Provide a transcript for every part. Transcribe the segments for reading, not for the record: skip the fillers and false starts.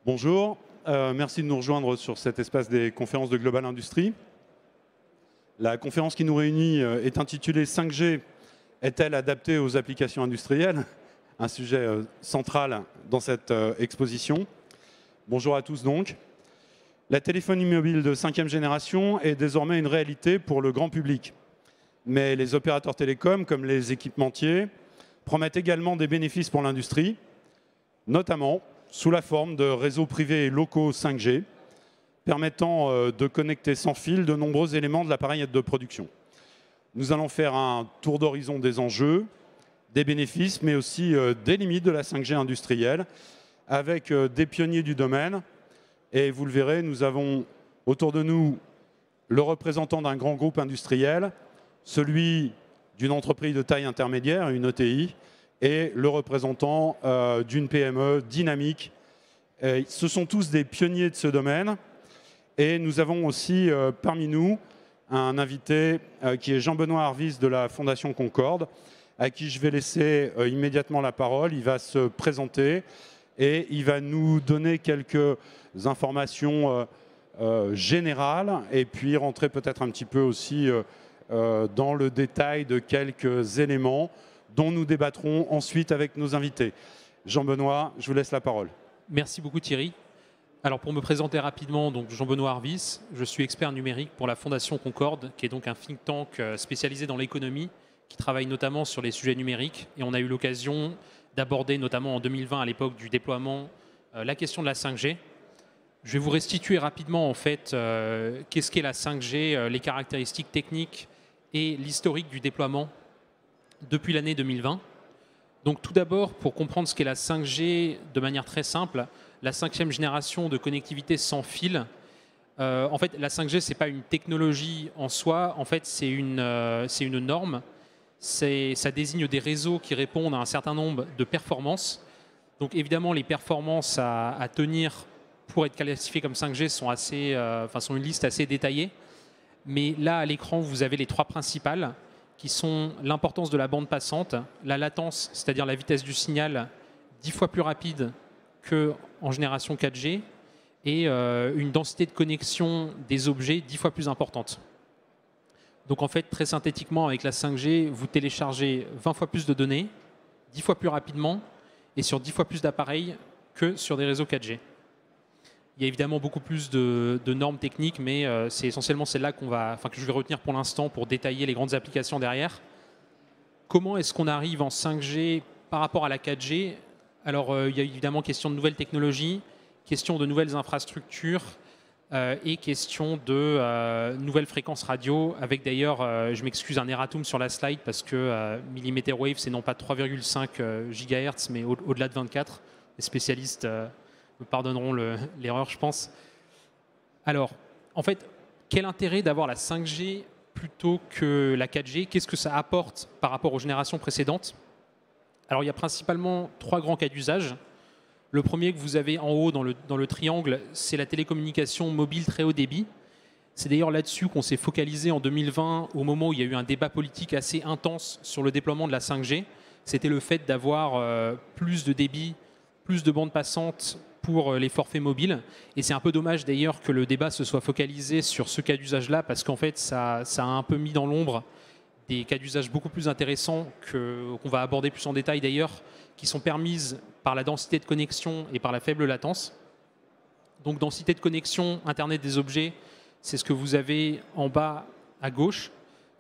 Bonjour, merci de nous rejoindre sur cet espace des conférences de Global Industrie. La conférence qui nous réunit est intitulée 5G est-elle adaptée aux applications industrielles? Un sujet central dans cette exposition. Bonjour à tous donc. La téléphonie mobile de 5e génération est désormais une réalité pour le grand public. Mais les opérateurs télécoms, comme les équipementiers, promettent également des bénéfices pour l'industrie, notamment sous la forme de réseaux privés locaux 5G, permettant de connecter sans fil de nombreux éléments de l'appareil de production. Nous allons faire un tour d'horizon des enjeux, des bénéfices, mais aussi des limites de la 5G industrielle, avec des pionniers du domaine. Et vous le verrez, nous avons autour de nous le représentant d'un grand groupe industriel, celui d'une entreprise de taille intermédiaire, une ETI, et le représentant d'une PME dynamique. Ce sont tous des pionniers de ce domaine. Et nous avons aussi parmi nous un invité qui est Jean-Benoît Arvis de la Fondation Concorde, à qui je vais laisser immédiatement la parole. Il va se présenter et il va nous donner quelques informations générales et puis rentrer peut-être un petit peu aussi dans le détail de quelques éléments dont nous débattrons ensuite avec nos invités. Jean-Benoît, je vous laisse la parole. Merci beaucoup Thierry. Alors pour me présenter rapidement, donc Jean-Benoît Arvis, je suis expert numérique pour la Fondation Concorde, qui est donc un think tank spécialisé dans l'économie, qui travaille notamment sur les sujets numériques. Et on a eu l'occasion d'aborder, notamment en 2020, à l'époque du déploiement, la question de la 5G. Je vais vous restituer rapidement en fait qu'est-ce qu'est la 5G, les caractéristiques techniques et l'historique du déploiement depuis l'année 2020. Donc tout d'abord, pour comprendre ce qu'est la 5G de manière très simple, la 5e génération de connectivité sans fil, en fait la 5G ce n'est pas une technologie en soi, en fait c'est une norme, ça désigne des réseaux qui répondent à un certain nombre de performances. Donc évidemment les performances à tenir pour être classifiées comme 5G sont une liste assez détaillée, mais là à l'écran vous avez les trois principales, qui sont l'importance de la bande passante, la latence, c'est-à-dire la vitesse du signal 10 fois plus rapide qu'en génération 4G, et une densité de connexion des objets 10 fois plus importante. Donc en fait, très synthétiquement, avec la 5G, vous téléchargez 20 fois plus de données, 10 fois plus rapidement, et sur 10 fois plus d'appareils que sur des réseaux 4G. Il y a évidemment beaucoup plus de normes techniques, mais c'est essentiellement celle-là que je vais retenir pour l'instant pour détailler les grandes applications derrière. Comment est-ce qu'on arrive en 5G par rapport à la 4G? Alors, il y a évidemment question de nouvelles technologies, question de nouvelles infrastructures et question de nouvelles fréquences radio, avec d'ailleurs, je m'excuse, un erratum sur la slide parce que millimeter wave, c'est non pas 3,5 GHz, mais au-delà de 24. Les spécialistes me pardonneront l'erreur, je pense. Alors, en fait, quel intérêt d'avoir la 5G plutôt que la 4G? Qu'est-ce que ça apporte par rapport aux générations précédentes? Alors, il y a principalement trois grands cas d'usage. Le premier que vous avez en haut dans le triangle, c'est la télécommunication mobile très haut débit. C'est d'ailleurs là-dessus qu'on s'est focalisé en 2020, au moment où il y a eu un débat politique assez intense sur le déploiement de la 5G. C'était le fait d'avoir plus de débit, plus de bandes passantes pour les forfaits mobiles. Et c'est un peu dommage d'ailleurs que le débat se soit focalisé sur ce cas d'usage-là, parce qu'en fait, ça a un peu mis dans l'ombre des cas d'usage beaucoup plus intéressants qu'on va aborder plus en détail d'ailleurs, qui sont permises par la densité de connexion et par la faible latence. Donc densité de connexion, Internet des objets, c'est ce que vous avez en bas à gauche.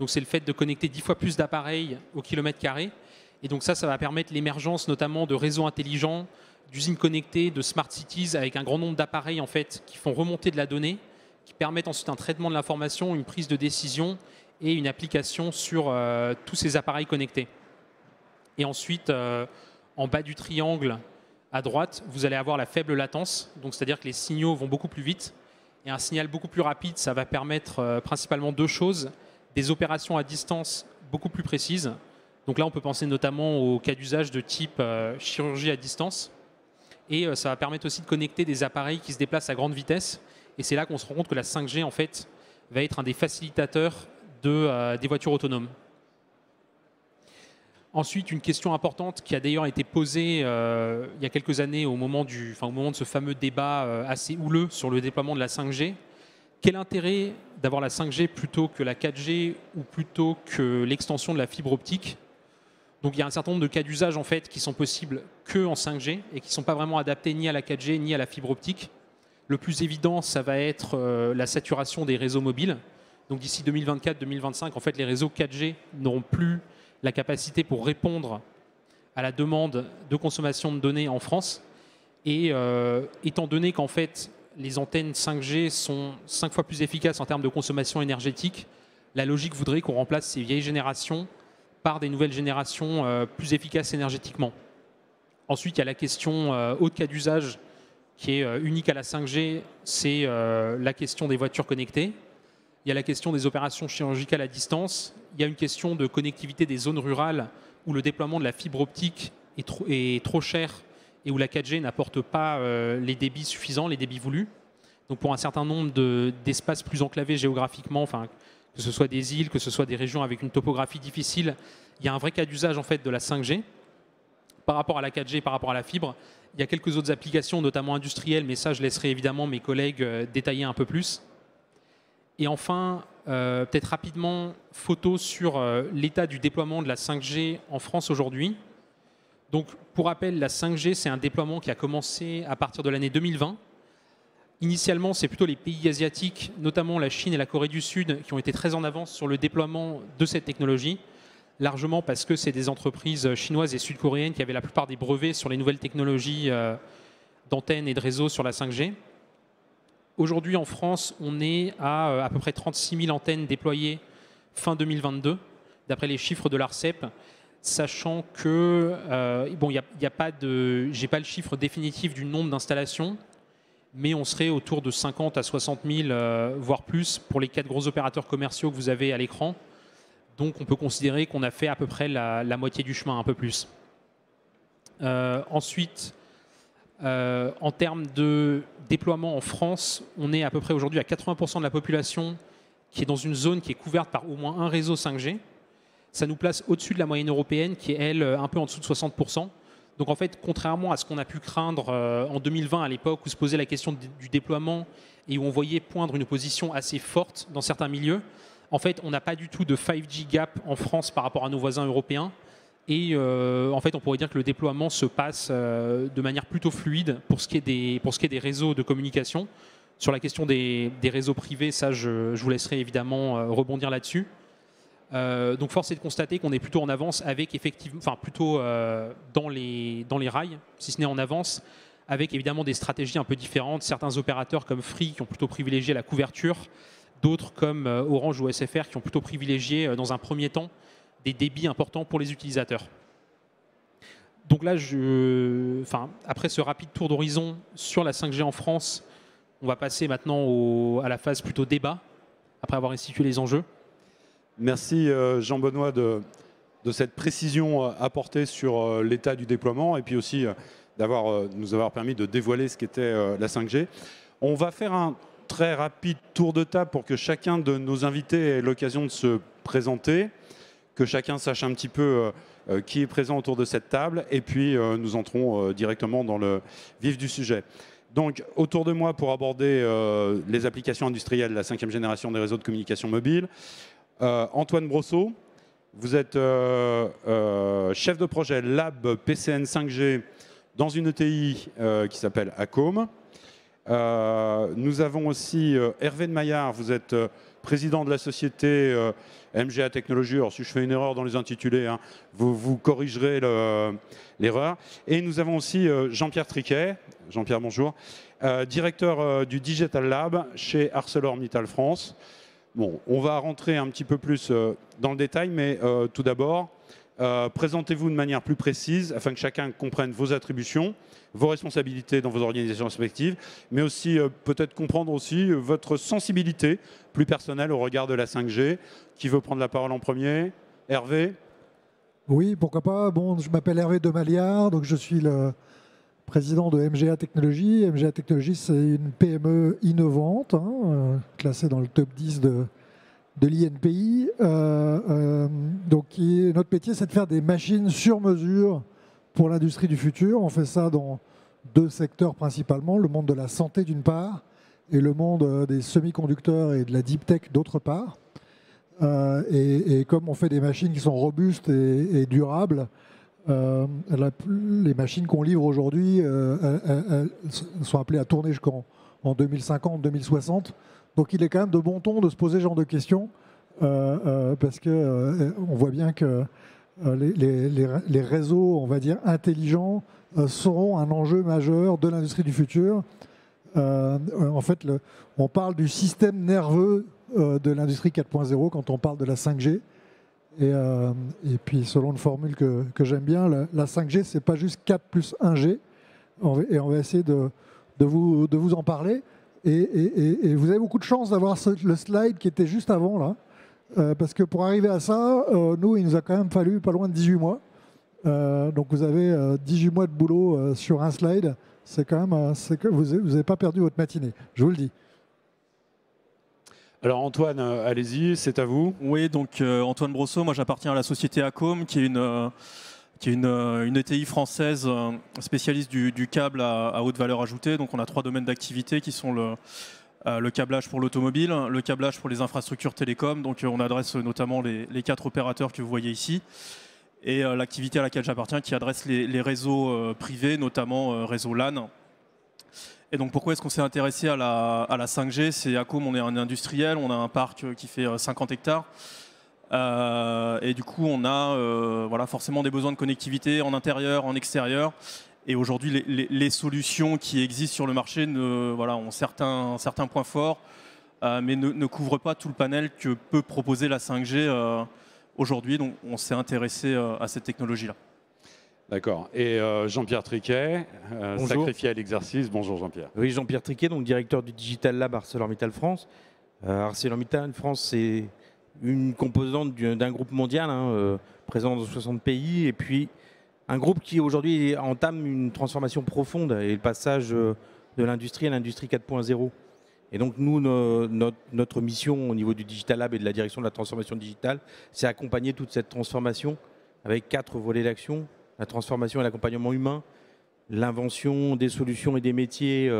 Donc c'est le fait de connecter 10 fois plus d'appareils au kilomètre carré. Et donc ça va permettre l'émergence notamment de réseaux intelligents, d'usines connectées, de smart cities, avec un grand nombre d'appareils en fait, qui font remonter de la donnée, qui permettent ensuite un traitement de l'information, une prise de décision et une application sur tous ces appareils connectés. Et ensuite, en bas du triangle, à droite, vous allez avoir la faible latence, donc c'est-à-dire que les signaux vont beaucoup plus vite. Et un signal beaucoup plus rapide, ça va permettre principalement deux choses: des opérations à distance beaucoup plus précises. Donc là, on peut penser notamment au cas d'usage de type chirurgie à distance. Et ça va permettre aussi de connecter des appareils qui se déplacent à grande vitesse. Et c'est là qu'on se rend compte que la 5G, en fait, va être un des facilitateurs des voitures autonomes. Ensuite, une question importante qui a d'ailleurs été posée il y a quelques années au moment de ce fameux débat assez houleux sur le déploiement de la 5G. Quel intérêt d'avoir la 5G plutôt que la 4G ou plutôt que l'extension de la fibre optique? Donc il y a un certain nombre de cas d'usage en fait qui sont possibles que en 5G et qui ne sont pas vraiment adaptés ni à la 4G ni à la fibre optique. Le plus évident, ça va être la saturation des réseaux mobiles. Donc d'ici 2024-2025, en fait, les réseaux 4G n'auront plus la capacité pour répondre à la demande de consommation de données en France. Et étant donné qu'en fait, les antennes 5G sont 5 fois plus efficaces en termes de consommation énergétique, la logique voudrait qu'on remplace ces vieilles générations par des nouvelles générations plus efficaces énergétiquement. Ensuite, il y a la question autre cas d'usage qui est unique à la 5G, c'est la question des voitures connectées. Il y a la question des opérations chirurgicales à distance. Il y a une question de connectivité des zones rurales où le déploiement de la fibre optique est trop cher et où la 4G n'apporte pas les débits suffisants, les débits voulus. Donc pour un certain nombre d'espaces plus enclavés géographiquement, que ce soit des îles, que ce soit des régions avec une topographie difficile, il y a un vrai cas d'usage en fait de la 5G. Par rapport à la 4G, par rapport à la fibre, il y a quelques autres applications, notamment industrielles, mais ça je laisserai évidemment mes collègues détailler un peu plus. Et enfin, peut-être rapidement, photo sur l'état du déploiement de la 5G en France aujourd'hui. Donc, pour rappel, la 5G, c'est un déploiement qui a commencé à partir de l'année 2020. Initialement, c'est plutôt les pays asiatiques, notamment la Chine et la Corée du Sud, qui ont été très en avance sur le déploiement de cette technologie, largement parce que c'est des entreprises chinoises et sud-coréennes qui avaient la plupart des brevets sur les nouvelles technologies d'antennes et de réseaux sur la 5G. Aujourd'hui, en France, on est à peu près 36 000 antennes déployées fin 2022, d'après les chiffres de l'ARCEP, sachant que, j'ai pas le chiffre définitif du nombre d'installations, mais on serait autour de 50 à 60 000, voire plus, pour les 4 gros opérateurs commerciaux que vous avez à l'écran. Donc, on peut considérer qu'on a fait à peu près la moitié du chemin, un peu plus. Ensuite, en termes de déploiement en France, on est à peu près aujourd'hui à 80% de la population qui est dans une zone qui est couverte par au moins un réseau 5G. Ça nous place au-dessus de la moyenne européenne qui est, elle, un peu en dessous de 60%. Donc en fait, contrairement à ce qu'on a pu craindre en 2020 à l'époque où se posait la question du déploiement et où on voyait poindre une opposition assez forte dans certains milieux, en fait, on n'a pas du tout de 5G gap en France par rapport à nos voisins européens. Et en fait, on pourrait dire que le déploiement se passe de manière plutôt fluide pour ce qui est des réseaux de communication. Sur la question des réseaux privés, ça, je vous laisserai évidemment rebondir là-dessus. Donc, force est de constater qu'on est plutôt en avance avec effectivement, plutôt dans les rails, si ce n'est en avance, avec évidemment des stratégies un peu différentes. Certains opérateurs comme Free qui ont plutôt privilégié la couverture, d'autres comme Orange ou SFR qui ont plutôt privilégié dans un premier temps des débits importants pour les utilisateurs. Donc là, après ce rapide tour d'horizon sur la 5G en France, on va passer maintenant à la phase plutôt débat, après avoir institué les enjeux. Merci Jean-Benoît de cette précision apportée sur l'état du déploiement et puis aussi nous avoir permis de dévoiler ce qu'était la 5G. On va faire un très rapide tour de table pour que chacun de nos invités ait l'occasion de se présenter, que chacun sache un petit peu qui est présent autour de cette table et puis nous entrons directement dans le vif du sujet. Donc, autour de moi, pour aborder les applications industrielles de la 5e génération des réseaux de communication mobile, Antoine Brosseau, vous êtes chef de projet Lab PCN 5G dans une ETI qui s'appelle Acom. Nous avons aussi Hervé de Maillard, vous êtes président de la société MGA Technologies. Alors, si je fais une erreur dans les intitulés, hein, vous corrigerez l'erreur. Et nous avons aussi Jean-Pierre Triquet. Jean-Pierre, bonjour. Directeur du Digital Lab chez ArcelorMittal France. Bon, on va rentrer un petit peu plus dans le détail, mais tout d'abord, présentez-vous de manière plus précise afin que chacun comprenne vos attributions, vos responsabilités dans vos organisations respectives, mais aussi peut-être comprendre aussi votre sensibilité plus personnelle au regard de la 5G. Qui veut prendre la parole en premier? Hervé? Oui, pourquoi pas. Bon, je m'appelle Hervé de Maillard, donc je suis le président de MGA Technologies. MGA Technologies, c'est une PME innovante, classée dans le top 10 de l'INPI. Donc, notre métier, c'est de faire des machines sur mesure pour l'industrie du futur. On fait ça dans 2 secteurs principalement, le monde de la santé d'une part et le monde des semi-conducteurs et de la deep tech d'autre part. Et comme on fait des machines qui sont robustes et durables, les machines qu'on livre aujourd'hui elles sont appelées à tourner jusqu'en 2050, 2060. Donc il est quand même de bon ton de se poser ce genre de questions parce qu'on voit bien que les réseaux, on va dire, intelligents seront un enjeu majeur de l'industrie du futur. En fait, on parle du système nerveux de l'industrie 4.0 quand on parle de la 5G. Et puis, selon une formule que j'aime bien, la 5G, c'est pas juste 4 plus 1G. Et on va essayer de vous en parler. Et vous avez beaucoup de chance d'avoir le slide qui était juste avant, là. Parce que pour arriver à ça, nous, il nous a quand même fallu pas loin de 18 mois. Donc vous avez 18 mois de boulot sur un slide. C'est quand même, vous n'avez pas perdu votre matinée, je vous le dis. Alors Antoine, allez-y, c'est à vous. Oui, donc Antoine Brosseau, moi j'appartiens à la société Acom, qui est une ETI française spécialiste du câble à haute valeur ajoutée. Donc on a 3 domaines d'activité qui sont le câblage pour l'automobile, le câblage pour les infrastructures télécom. Donc on adresse notamment les 4 opérateurs que vous voyez ici. Et l'activité à laquelle j'appartiens qui adresse les réseaux privés, notamment réseau LAN. Et donc pourquoi est-ce qu'on s'est intéressé à la 5G? C'est Acom, on est un industriel, on a un parc qui fait 50 hectares. Et du coup, on a voilà, forcément des besoins de connectivité en intérieur, en extérieur. Et aujourd'hui, les solutions qui existent sur le marché voilà, ont certains points forts, mais ne couvrent pas tout le panel que peut proposer la 5G aujourd'hui. Donc on s'est intéressé à cette technologie-là. D'accord. Et Jean-Pierre Triquet, sacrifié à l'exercice. Bonjour Jean-Pierre. Oui, Jean-Pierre Triquet, donc directeur du Digital Lab ArcelorMittal France. ArcelorMittal France, c'est une composante d'un groupe mondial présent dans 60 pays. Et puis un groupe qui aujourd'hui entame une transformation profonde et le passage de l'industrie à l'industrie 4.0. Et donc nous, notre mission au niveau du Digital Lab et de la direction de la transformation digitale, c'est accompagner toute cette transformation avec 4 volets d'action. La transformation et l'accompagnement humain, l'invention des solutions et des métiers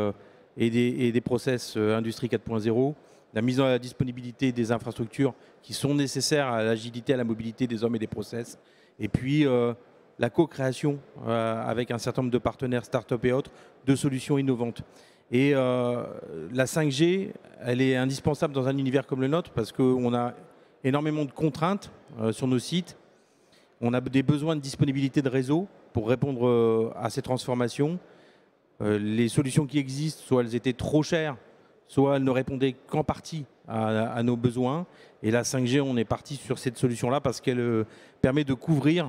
et des process industrie 4.0, la mise en disponibilité des infrastructures qui sont nécessaires à l'agilité, à la mobilité des hommes et des process, et puis la co-création avec un certain nombre de partenaires, start-up et autres, de solutions innovantes. Et la 5G, elle est indispensable dans un univers comme le nôtre parce qu'on a énormément de contraintes sur nos sites. On a des besoins de disponibilité de réseau pour répondre à ces transformations. Les solutions qui existent, soit elles étaient trop chères, soit elles ne répondaient qu'en partie à nos besoins. Et la 5G, on est parti sur cette solution-là parce qu'elle permet de couvrir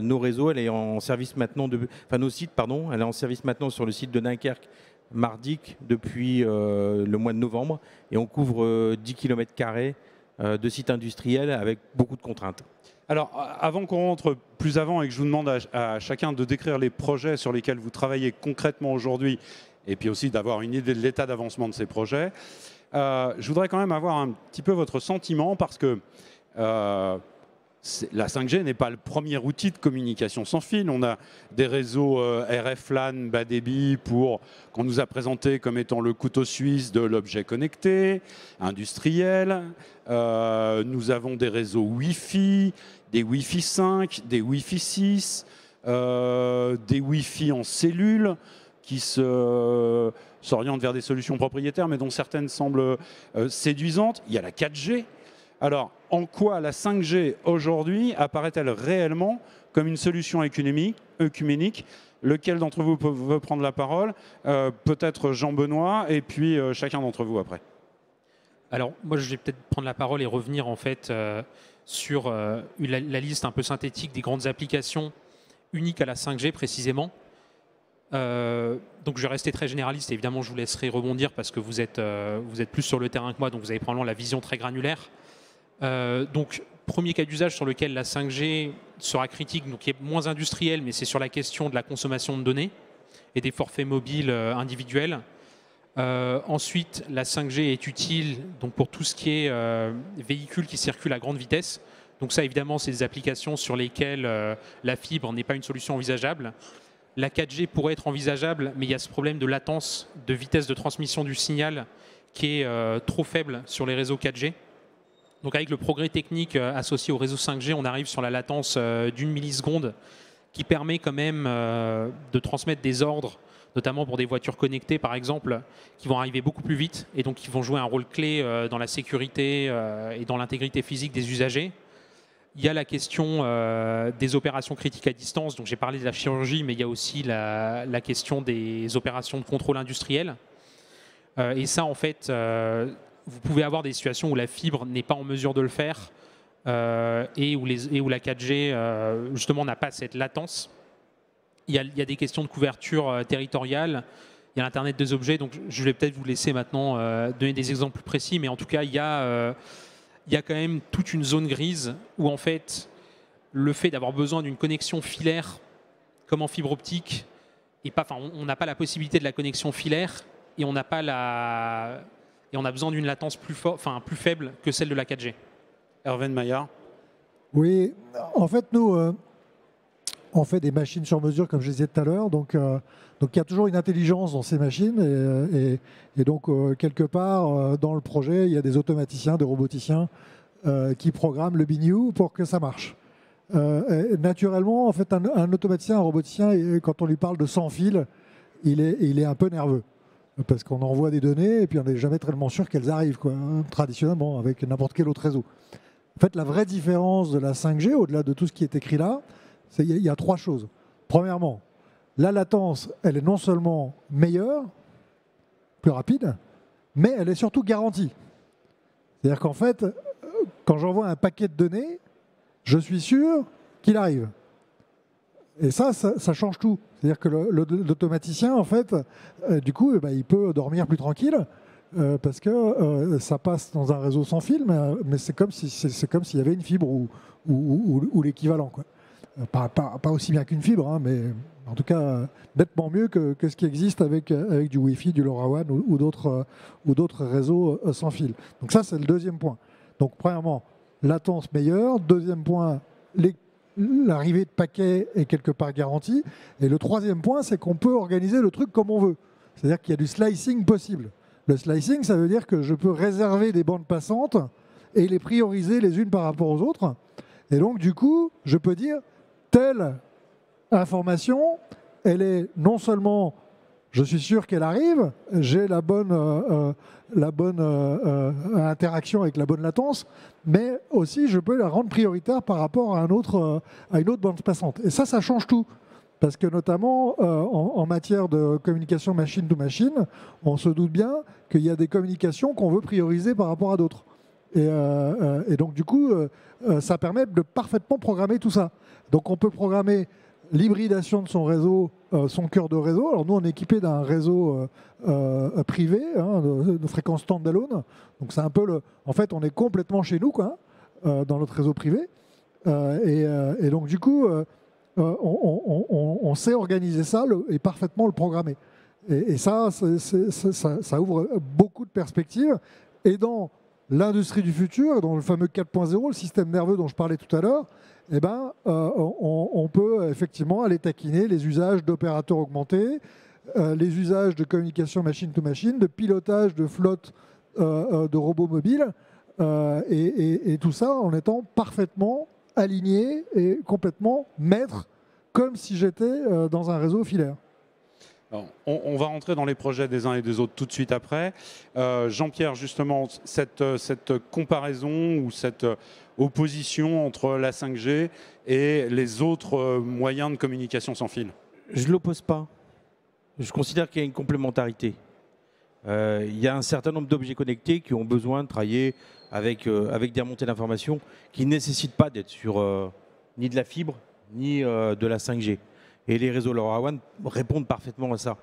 nos réseaux. Elle est en service maintenant, nos sites, pardon. Elle est en service maintenant sur le site de Dunkerque, Mardic, depuis le mois de novembre. Et on couvre 10 km² de sites industriels avec beaucoup de contraintes. Alors, avant qu'on rentre plus avant et que je vous demande à chacun de décrire les projets sur lesquels vous travaillez concrètement aujourd'hui, et puis aussi d'avoir une idée de l'état d'avancement de ces projets, je voudrais quand même avoir un petit peu votre sentiment parce que la 5G n'est pas le premier outil de communication sans fil. On a des réseaux RF LAN bas débit qu'on nous a présenté comme étant le couteau suisse de l'objet connecté, industriel. Nous avons des réseaux Wi-Fi, des Wi-Fi 5, des Wi-Fi 6, des Wi-Fi en cellule qui s'orientent vers des solutions propriétaires, mais dont certaines semblent séduisantes. Il y a la 4G. Alors, en quoi la 5G aujourd'hui apparaît-elle réellement comme une solution œcuménique? Lequel d'entre vous veut prendre la parole? Peut-être Jean-Benoît, et puis chacun d'entre vous après. Alors, moi, je vais peut-être prendre la parole et revenir en fait sur la liste un peu synthétique des grandes applications uniques à la 5G précisément. Donc, je vais rester très généraliste. Évidemment, je vous laisserai rebondir parce que vous êtes plus sur le terrain que moi, donc vous avez probablement la vision très granulaire. Donc, premier cas d'usage sur lequel la 5G sera critique, donc qui est moins industriel, mais c'est sur la question de la consommation de données et des forfaits mobiles individuels. Ensuite, la 5G est utile donc, pour tout ce qui est véhicules qui circulent à grande vitesse. Donc ça, évidemment, c'est des applications sur lesquelles la fibre n'est pas une solution envisageable. La 4G pourrait être envisageable, mais il y a ce problème de latence, de vitesse de transmission du signal qui est trop faible sur les réseaux 4G. Donc avec le progrès technique associé au réseau 5G, on arrive sur la latence d'1 milliseconde qui permet quand même de transmettre des ordres, notamment pour des voitures connectées par exemple, qui vont arriver beaucoup plus vite et donc qui vont jouer un rôle clé dans la sécurité et dans l'intégrité physique des usagers. Il y a la question des opérations critiques à distance, donc j'ai parlé de la chirurgie, mais il y a aussi la question des opérations de contrôle industriel. Et ça, en fait, vous pouvez avoir des situations où la fibre n'est pas en mesure de le faire et où la 4G, justement, n'a pas cette latence. Il y a des questions de couverture territoriale, il y a l'Internet des objets, donc je vais peut-être vous laisser maintenant donner des exemples plus précis, mais en tout cas, il y a quand même toute une zone grise où, en fait, le fait d'avoir besoin d'une connexion filaire, comme en fibre optique, on n'a pas la possibilité de la connexion filaire et on a besoin d'une latence plus faible que celle de la 4G. Hervé Maillard. Oui, en fait, nous, on fait des machines sur mesure, comme je disais tout à l'heure. Donc, il y a toujours une intelligence dans ces machines. Et donc, quelque part, dans le projet, il y a des automaticiens, des roboticiens qui programment le BNU pour que ça marche. Naturellement, en fait, un automaticien, un roboticien, quand on lui parle de sans fil, il est un peu nerveux. Parce qu'on envoie des données et puis on n'est jamais tellement sûr qu'elles arrivent, quoi, hein, traditionnellement, avec n'importe quel autre réseau. En fait, la vraie différence de la 5G, au-delà de tout ce qui est écrit là, il y a trois choses. Premièrement, la latence, elle est non seulement meilleure, plus rapide, mais elle est surtout garantie. C'est-à-dire qu'en fait, quand j'envoie un paquet de données, je suis sûr qu'il arrive. Et ça change tout. C'est-à-dire que l'automaticien, en fait, du coup, il peut dormir plus tranquille parce que ça passe dans un réseau sans fil, mais c'est comme s'il y avait une fibre ou l'équivalent, quoi. Pas aussi bien qu'une fibre, hein, mais en tout cas nettement mieux que ce qui existe avec du Wi-Fi, du LoRaWAN ou d'autres réseaux sans fil. Donc ça, c'est le deuxième point. Donc premièrement, latence meilleure. Deuxième point, l'arrivée de paquets est quelque part garantie. Et le troisième point, c'est qu'on peut organiser le truc comme on veut. C'est-à-dire qu'il y a du slicing possible. Le slicing, ça veut dire que je peux réserver des bandes passantes et les prioriser les unes par rapport aux autres. Et donc, du coup, je peux dire, telle information, elle est non seulement, je suis sûr qu'elle arrive, j'ai la bonne interaction avec la bonne latence, mais aussi je peux la rendre prioritaire par rapport à une autre bande passante. Et ça change tout. Parce que notamment, en matière de communication machine to machine, on se doute bien qu'il y a des communications qu'on veut prioriser par rapport à d'autres. Et donc, du coup, ça permet de parfaitement programmer tout ça. Donc, on peut programmer l'hybridation de son réseau, son cœur de réseau. Alors, nous, on est équipé d'un réseau privé, hein, de fréquence standalone. Donc, c'est un peu en fait, on est complètement chez nous, quoi, dans notre réseau privé. Et donc, du coup, on sait organiser ça et parfaitement le programmer. Et ça ouvre beaucoup de perspectives. Et dans l'industrie du futur, dans le fameux 4.0, le système nerveux dont je parlais tout à l'heure, on peut effectivement aller taquiner les usages d'opérateurs augmentés, les usages de communication machine-to-machine, de pilotage de flotte de robots mobiles, et tout ça en étant parfaitement aligné et complètement maître, comme si j'étais dans un réseau filaire. Alors, on va rentrer dans les projets des uns et des autres tout de suite après. Jean-Pierre, justement, cette comparaison ou cette opposition entre la 5G et les autres moyens de communication sans fil? Je ne l'oppose pas. Je considère qu'il y a une complémentarité. Il y a un certain nombre d'objets connectés qui ont besoin de travailler avec des remontées d'informations qui ne nécessitent pas d'être sur ni de la fibre, ni de la 5G. Et les réseaux LoRaWAN répondent parfaitement à ça.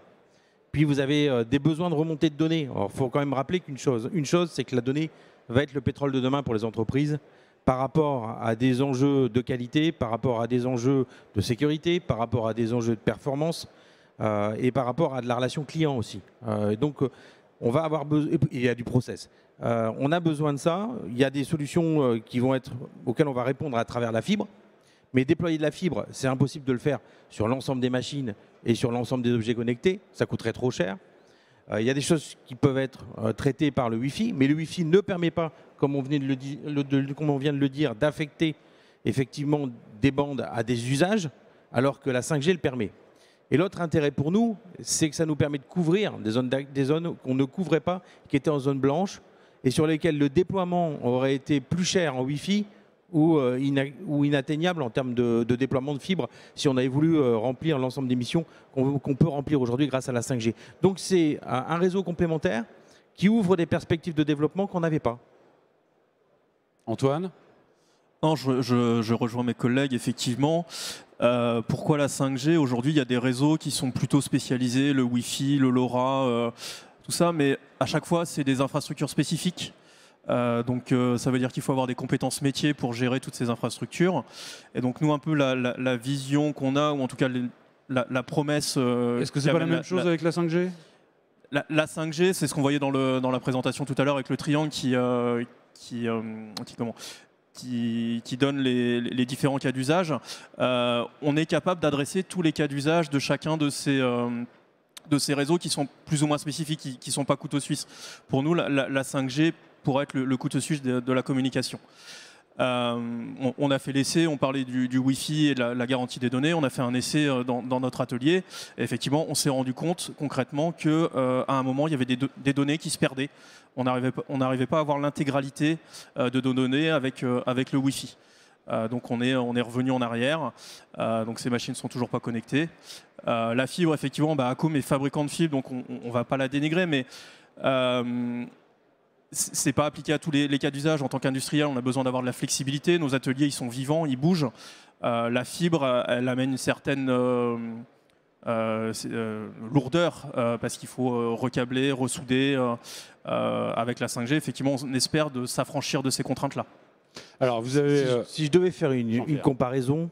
Puis vous avez des besoins de remontée de données. Alors, il faut quand même rappeler qu'une chose, c'est que la donnée va être le pétrole de demain pour les entreprises par rapport à des enjeux de qualité, par rapport à des enjeux de sécurité, par rapport à des enjeux de performance et par rapport à de la relation client aussi. Donc on va avoir besoin, il y a du process. On a besoin de ça. Il y a des solutions auxquelles on va répondre à travers la fibre. Mais déployer de la fibre, c'est impossible de le faire sur l'ensemble des machines et sur l'ensemble des objets connectés. Ça coûterait trop cher. Il y a des choses qui peuvent être traitées par le Wi-Fi, mais le Wi-Fi ne permet pas, comme on vient de le dire, d'affecter effectivement des bandes à des usages, alors que la 5G le permet. Et l'autre intérêt pour nous, c'est que ça nous permet de couvrir des zones qu'on ne couvrait pas, qui étaient en zone blanche, et sur lesquelles le déploiement aurait été plus cher en Wi-Fi ou inatteignable en termes de déploiement de fibres si on avait voulu remplir l'ensemble des missions qu'on peut remplir aujourd'hui grâce à la 5G. Donc c'est un réseau complémentaire qui ouvre des perspectives de développement qu'on n'avait pas. Antoine ? Non, je rejoins mes collègues, effectivement. Pourquoi la 5G? Aujourd'hui, il y a des réseaux qui sont plutôt spécialisés, le Wi-Fi, le LoRa, tout ça, mais à chaque fois, c'est des infrastructures spécifiques. Donc ça veut dire qu'il faut avoir des compétences métiers pour gérer toutes ces infrastructures. Et donc nous, un peu la vision qu'on a, ou en tout cas la promesse... Est-ce que c'est pas la même chose avec la 5G? La 5G, c'est ce qu'on voyait dans la présentation tout à l'heure avec le triangle qui donne les différents cas d'usage. On est capable d'adresser tous les cas d'usage de chacun de ces réseaux qui sont plus ou moins spécifiques, qui ne sont pas couteau suisse. Pour nous, la 5G pourrait être le couteau suisse de la communication. On a fait l'essai, on parlait du Wi-Fi et de la garantie des données. On a fait un essai dans notre atelier. Et effectivement, on s'est rendu compte concrètement qu'à un moment, il y avait des données qui se perdaient. On n'arrivait pas à avoir l'intégralité de nos données avec le Wi-Fi. Donc on est revenu en arrière. Donc ces machines ne sont toujours pas connectées. La fibre, effectivement, Acom est fabricant de fibre, donc on ne va pas la dénigrer, mais c'est pas appliqué à tous les cas d'usage. En tant qu'industriel, on a besoin d'avoir de la flexibilité. Nos ateliers, ils sont vivants, ils bougent. La fibre, elle amène une certaine lourdeur parce qu'il faut recabler, ressouder. Avec la 5G, effectivement, on espère de s'affranchir de ces contraintes-là. Alors, vous avez, si je devais faire une comparaison,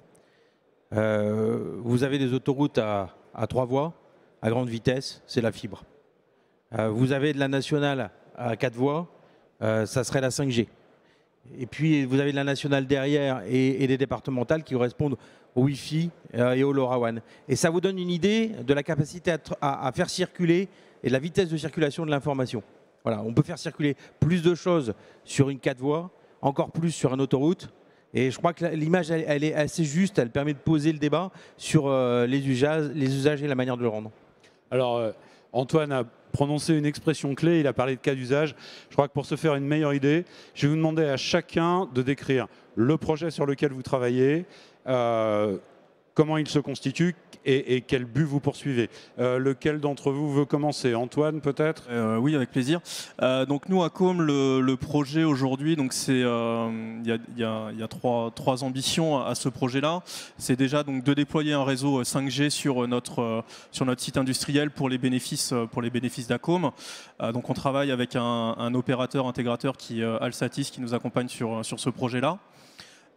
vous avez des autoroutes à 3 voies, à grande vitesse, c'est la fibre. Vous avez de la nationale à 4 voies, ça serait la 5G. Et puis vous avez de la nationale derrière et des départementales qui correspondent au Wi-Fi et au LoRaWAN. Et ça vous donne une idée de la capacité à faire circuler et de la vitesse de circulation de l'information. Voilà, on peut faire circuler plus de choses sur une 4 voies, encore plus sur une autoroute. Et je crois que l'image, elle est assez juste, elle permet de poser le débat sur les usages et la manière de le rendre. Alors, Antoine a prononcé une expression clé, il a parlé de cas d'usage. Je crois que pour se faire une meilleure idée, je vais vous demander à chacun de décrire le projet sur lequel vous travaillez, comment il se constitue et quel but vous poursuivez. Lequel d'entre vous veut commencer? Antoine, peut-être? Oui, avec plaisir. Donc nous, à Com, le projet aujourd'hui, donc c'est il y a trois ambitions à ce projet-là. C'est déjà donc de déployer un réseau 5G sur notre site industriel pour les bénéfices d'Acom. Donc on travaille avec un opérateur intégrateur Alsatis qui nous accompagne sur ce projet-là.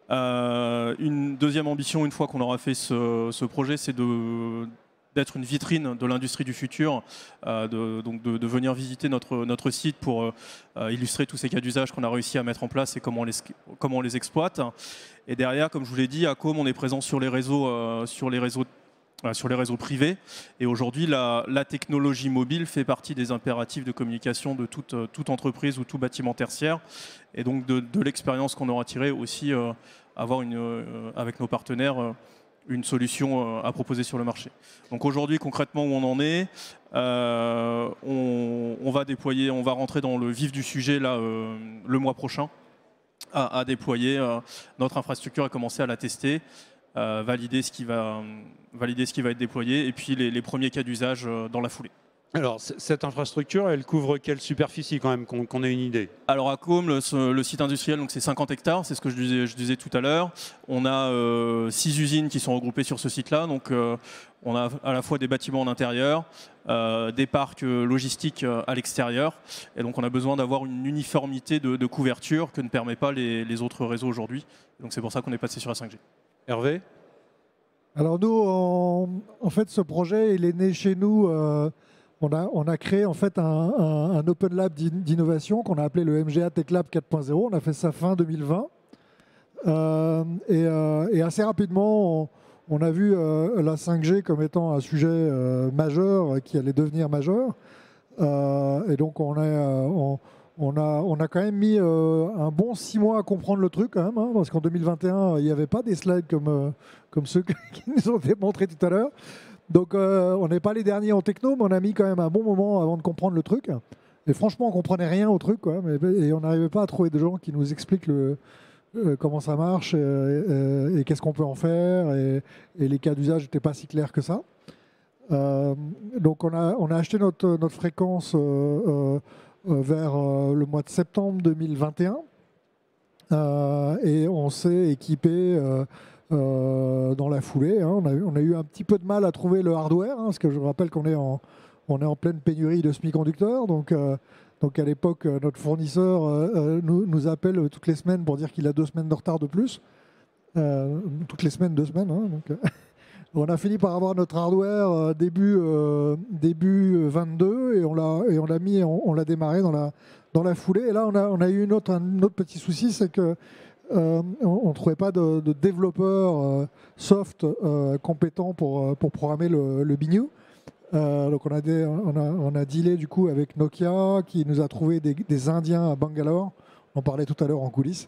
Une deuxième ambition, une fois qu'on aura fait ce projet, c'est d'être une vitrine de l'industrie du futur, de venir visiter notre site pour illustrer tous ces cas d'usage qu'on a réussi à mettre en place et comment on les exploite. Et derrière, comme je vous l'ai dit, à Com, on est présent sur les réseaux privés. Et aujourd'hui, la technologie mobile fait partie des impératifs de communication de toute entreprise ou tout bâtiment tertiaire. Et donc de l'expérience qu'on aura tirée aussi, avoir avec nos partenaires une solution à proposer sur le marché. Donc aujourd'hui, concrètement, où on en est, on va déployer, on va rentrer dans le vif du sujet là, le mois prochain, à déployer notre infrastructure et commencer à la tester. Valider ce qui va être déployé et puis les premiers cas d'usage dans la foulée. Alors, cette infrastructure, elle couvre quelle superficie quand même, qu'on ait une idée? Alors à Com, le site industriel, donc c'est 50 hectares, c'est ce que je disais tout à l'heure. On a 6 usines qui sont regroupées sur ce site-là, donc on a à la fois des bâtiments en intérieur, des parcs logistiques à l'extérieur, et donc on a besoin d'avoir une uniformité de couverture que ne permet pas les autres réseaux aujourd'hui. Donc c'est pour ça qu'on est passé sur la 5G. Hervé? Alors nous, en fait, ce projet, il est né chez nous on a créé en fait un Open Lab d'innovation qu'on a appelé le MGA Tech Lab 4.0. On a fait ça fin 2020. Et assez rapidement, on a vu la 5G comme étant un sujet majeur qui allait devenir majeur. Et donc on a quand même mis un bon 6 mois à comprendre le truc quand même, hein, parce qu'en 2021, il n'y avait pas des slides comme ceux qui nous ont été montrés tout à l'heure. Donc on n'est pas les derniers en techno, mais on a mis quand même un bon moment avant de comprendre le truc. Et franchement, on comprenait rien au truc, quoi, et on n'arrivait pas à trouver des gens qui nous expliquent comment ça marche et qu'est-ce qu'on peut en faire. Et les cas d'usage n'étaient pas si clairs que ça. Donc on a acheté notre fréquence vers le mois de septembre 2021 et on s'est équipé dans la foulée. Hein. On a eu un petit peu de mal à trouver le hardware, hein, parce que je rappelle qu'on est en pleine pénurie de semi-conducteurs. Donc à l'époque, notre fournisseur nous appelle toutes les semaines pour dire qu'il a 2 semaines de retard de plus. Toutes les semaines, 2 semaines. Hein, donc, on a fini par avoir notre hardware début 22 et on l'a démarré dans la foulée. Et là, on a eu un autre petit souci, c'est que on ne trouvait pas de développeurs soft compétents pour programmer le BINU. Donc on a dealé du coup avec Nokia qui nous a trouvé des Indiens à Bangalore. On en parlait tout à l'heure en coulisses.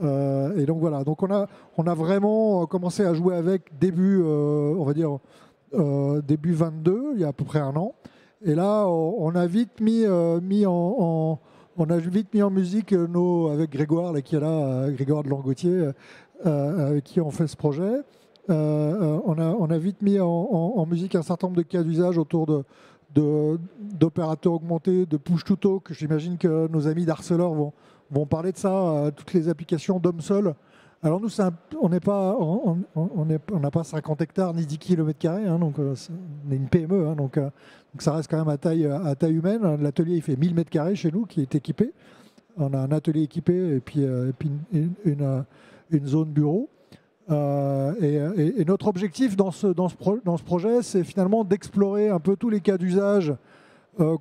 Et donc voilà, donc on a vraiment commencé à jouer avec début 22, il y a à peu près un an. Et là, on a vite mis en musique avec Grégoire, là, qui est là, Grégoire de Langotier, avec qui on fait ce projet. On a vite mis en musique un certain nombre de cas d'usage autour d'opérateurs augmentés, de push-to-talk. J'imagine que nos amis d'Arcelor vont parler de ça, toutes les applications d'homme-seul. Alors nous, on n'a pas 50 hectares ni 10 km², hein, donc on est une PME, hein, donc ça reste quand même à taille humaine. L'atelier, il fait 1000 m² chez nous, qui est équipé. On a un atelier équipé et puis une zone bureau. Et notre objectif dans ce projet, c'est finalement d'explorer un peu tous les cas d'usage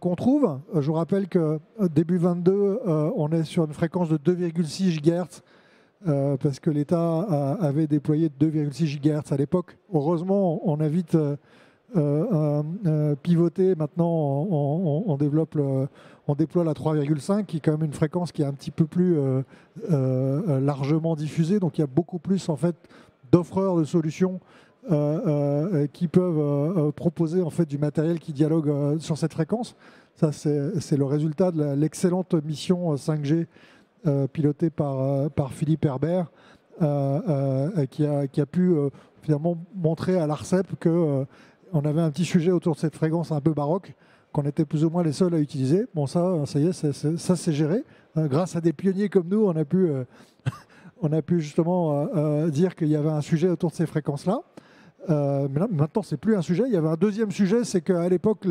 qu'on trouve. Je vous rappelle que début 22, on est sur une fréquence de 2,6 GHz parce que l'État avait déployé 2,6 GHz à l'époque. Heureusement, on a vite pivoté. Maintenant, on déploie la 3,5 qui est quand même une fréquence qui est un petit peu plus largement diffusée. Donc il y a beaucoup plus en fait d'offreurs de solutions qui peuvent proposer en fait du matériel qui dialogue sur cette fréquence. Ça, c'est le résultat de l'excellente mission 5G pilotée par Philippe Herbert, qui a pu finalement montrer à l'ARCEP qu'on avait un petit sujet autour de cette fréquence un peu baroque, qu'on était plus ou moins les seuls à utiliser. Bon, ça y est, ça c'est géré. Grâce à des pionniers comme nous, on a pu justement dire qu'il y avait un sujet autour de ces fréquences-là. Mais là, maintenant, c'est plus un sujet. Il y avait un deuxième sujet, c'est qu'à l'époque,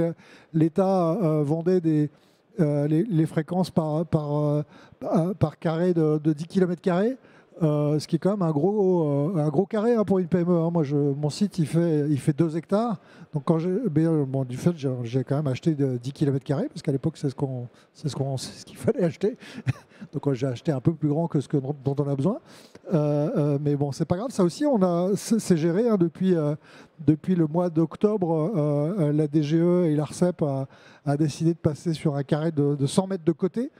l'État vendait les fréquences par carré de 10 km², ce qui est quand même un gros carré, hein, pour une PME. Hein. Moi, mon site, il fait 2 hectares. Donc, du fait, j'ai quand même acheté 10 km², parce qu'à l'époque, c'est ce qu'il fallait acheter. Donc, j'ai acheté un peu plus grand que dont on a besoin. Mais bon, c'est pas grave. Ça aussi, c'est géré, hein, depuis le mois d'octobre. La DGE et l'ARCEP a décidé de passer sur un carré de 100 mètres de côté,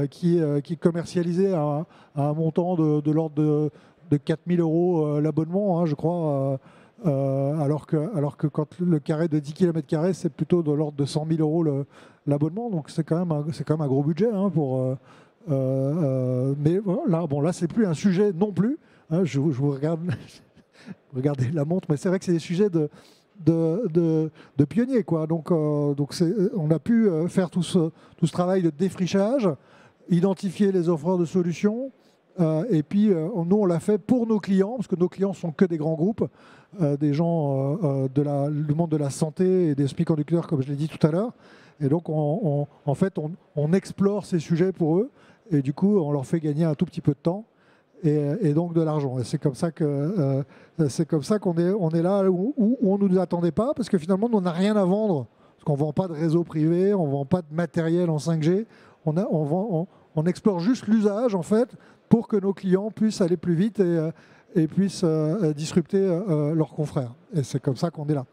qui est commercialisé à un montant de l'ordre de 4 000 € l'abonnement, hein, je crois. Alors que quand le carré de 10 km², c'est plutôt de l'ordre de 100 000 € l'abonnement. Donc c'est quand même un gros budget, hein, mais voilà, là c'est plus un sujet non plus, hein. Je vous regarde, regardez la montre, mais c'est vrai que c'est des sujets de pionniers, quoi. Donc on a pu faire tout ce travail de défrichage, identifier les offreurs de solutions, et puis nous on l'a fait pour nos clients, parce que nos clients sont que des grands groupes, des gens du monde de la santé et des semi-conducteurs, comme je l'ai dit tout à l'heure. Et donc en fait on explore ces sujets pour eux, et du coup on leur fait gagner un tout petit peu de temps et donc de l'argent. Et c'est comme ça qu'on est là où on ne nous attendait pas, parce que finalement on n'a rien à vendre Parce qu'on ne vend pas de réseau privé, on ne vend pas de matériel en 5G. On explore juste l'usage, en fait, pour que nos clients puissent aller plus vite et puissent disrupter leurs confrères. Et c'est comme ça qu'on est là.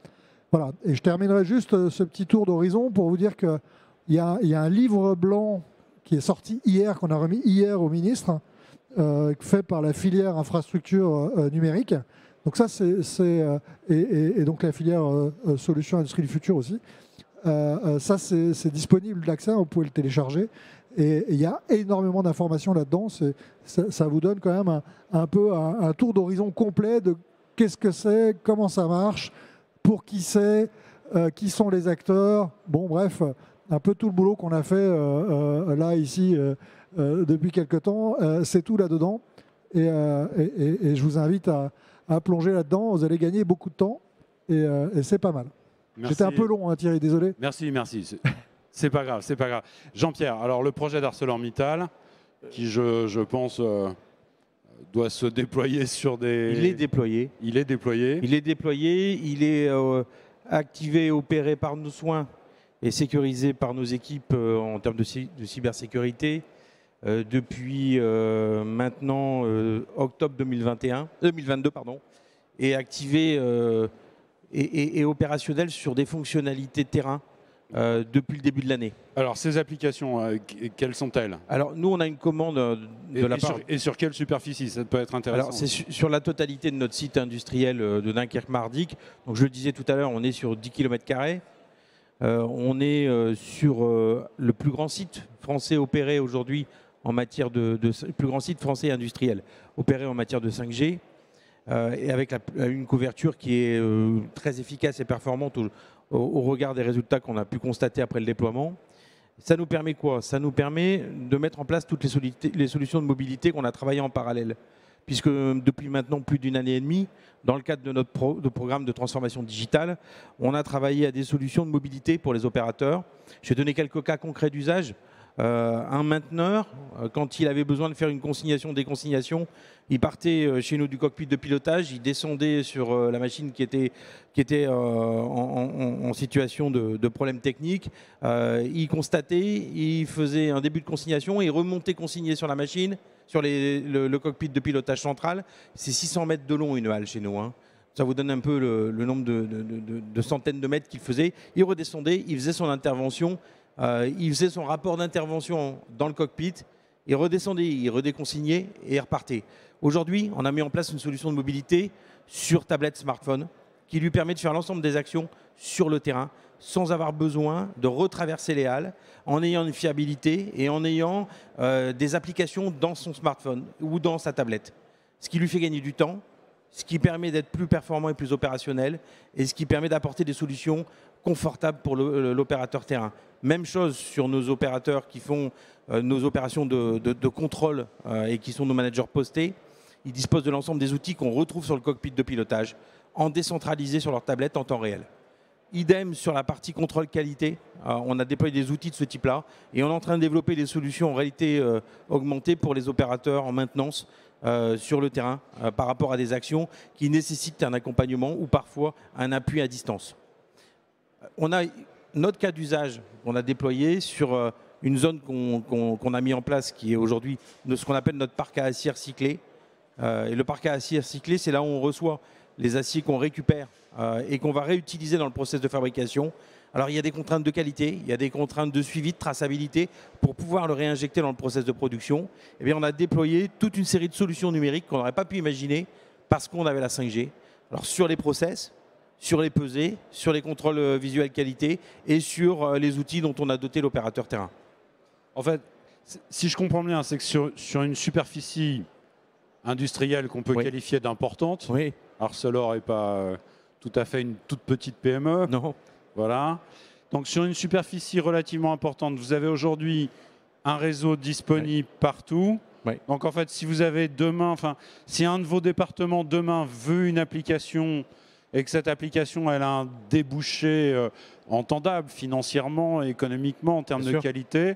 Voilà. Et je terminerai juste ce petit tour d'horizon pour vous dire qu'il y a un livre blanc qui est sorti hier, qu'on a remis hier au ministre, fait par la filière infrastructure numérique. Donc ça, et donc la filière solutions industrie du futur aussi. Ça, c'est disponible d'accès, vous pouvez le télécharger. Et il y a énormément d'informations là-dedans. Ça vous donne quand même un peu un tour d'horizon complet de qu'est-ce que c'est, comment ça marche, pour qui c'est, qui sont les acteurs. Bon, bref, un peu tout le boulot qu'on a fait là, ici, depuis quelques temps. C'est tout là-dedans. Et je vous invite à plonger là-dedans. Vous allez gagner beaucoup de temps. Et c'est pas mal. J'étais un peu long, hein, Thierry, désolé. Merci. C'est pas grave, c'est pas grave. Jean-Pierre, alors le projet d'ArcelorMittal, qui je pense doit se déployer sur des... Il est déployé. Il est déployé. Il est déployé, il est activé, opéré par nos soins et sécurisé par nos équipes en termes de cybersécurité depuis maintenant octobre 2022, et activé et opérationnel sur des fonctionnalités terrain depuis le début de l'année. Alors, ces applications, quelles sont-elles? Alors, nous, on a une commande de la part... Et sur quelle superficie? Ça peut être intéressant. Alors, c'est sur la totalité de notre site industriel de Dunkerque-Mardic. Donc, je le disais tout à l'heure, on est sur 10 km². On est sur le plus grand site français opéré aujourd'hui en matière de plus grand site français industriel opéré en matière de 5G. Et avec une couverture qui est très efficace et performante au regard des résultats qu'on a pu constater après le déploiement. Ça nous permet quoi? Ça nous permet de mettre en place toutes les solutions de mobilité qu'on a travaillées en parallèle. Puisque depuis maintenant plus d'une année et demie, dans le cadre de notre programme de transformation digitale, on a travaillé à des solutions de mobilité pour les opérateurs. Je vais donner quelques cas concrets d'usage. Un mainteneur, quand il avait besoin de faire une consignation, déconsignation, il partait chez nous du cockpit de pilotage, il descendait sur la machine qui était en situation de problème technique, il constatait, il faisait un début de consignation, il remontait consigné sur la machine, sur le cockpit de pilotage central. C'est 600 mètres de long une halle chez nous, hein. Ça vous donne un peu le nombre de centaines de mètres qu'il faisait. Il redescendait, il faisait son intervention. Il faisait son rapport d'intervention dans le cockpit, il redescendait, il redéconsignait et il repartait. Aujourd'hui, on a mis en place une solution de mobilité sur tablette smartphone qui lui permet de faire l'ensemble des actions sur le terrain sans avoir besoin de retraverser les halles, en ayant une fiabilité et en ayant des applications dans son smartphone ou dans sa tablette. Ce qui lui fait gagner du temps, ce qui permet d'être plus performant et plus opérationnel et ce qui permet d'apporter des solutions confortables pour l'opérateur terrain. Même chose sur nos opérateurs qui font nos opérations de contrôle et qui sont nos managers postés. Ils disposent de l'ensemble des outils qu'on retrouve sur le cockpit de pilotage en décentralisé sur leur tablette en temps réel. Idem sur la partie contrôle qualité. On a déployé des outils de ce type-là et on est en train de développer des solutions en réalité augmentée pour les opérateurs en maintenance sur le terrain par rapport à des actions qui nécessitent un accompagnement ou parfois un appui à distance. On a notre cas d'usage qu'on a déployé sur une zone qu'on a mis en place qui est aujourd'hui ce qu'on appelle notre parc à acier recyclé. Et le parc à acier recyclé, c'est là où on reçoit les aciers qu'on récupère et qu'on va réutiliser dans le process de fabrication. Alors il y a des contraintes de qualité, il y a des contraintes de suivi, de traçabilité pour pouvoir le réinjecter dans le process de production. Eh bien, on a déployé toute une série de solutions numériques qu'on n'aurait pas pu imaginer parce qu'on avait la 5G. Alors sur les process, sur les pesées, sur les contrôles visuels qualité et sur les outils dont on a doté l'opérateur terrain. En fait, si je comprends bien, c'est que sur une superficie industrielle qu'on peut qualifier d'importante, Arcelor n'est pas tout à fait une toute petite PME. Non. Voilà. Donc sur une superficie relativement importante, vous avez aujourd'hui un réseau disponible partout. Donc en fait, si vous avez demain, si un de vos départements demain veut une application et que cette application elle a un débouché entendable financièrement, économiquement, en termes de qualité,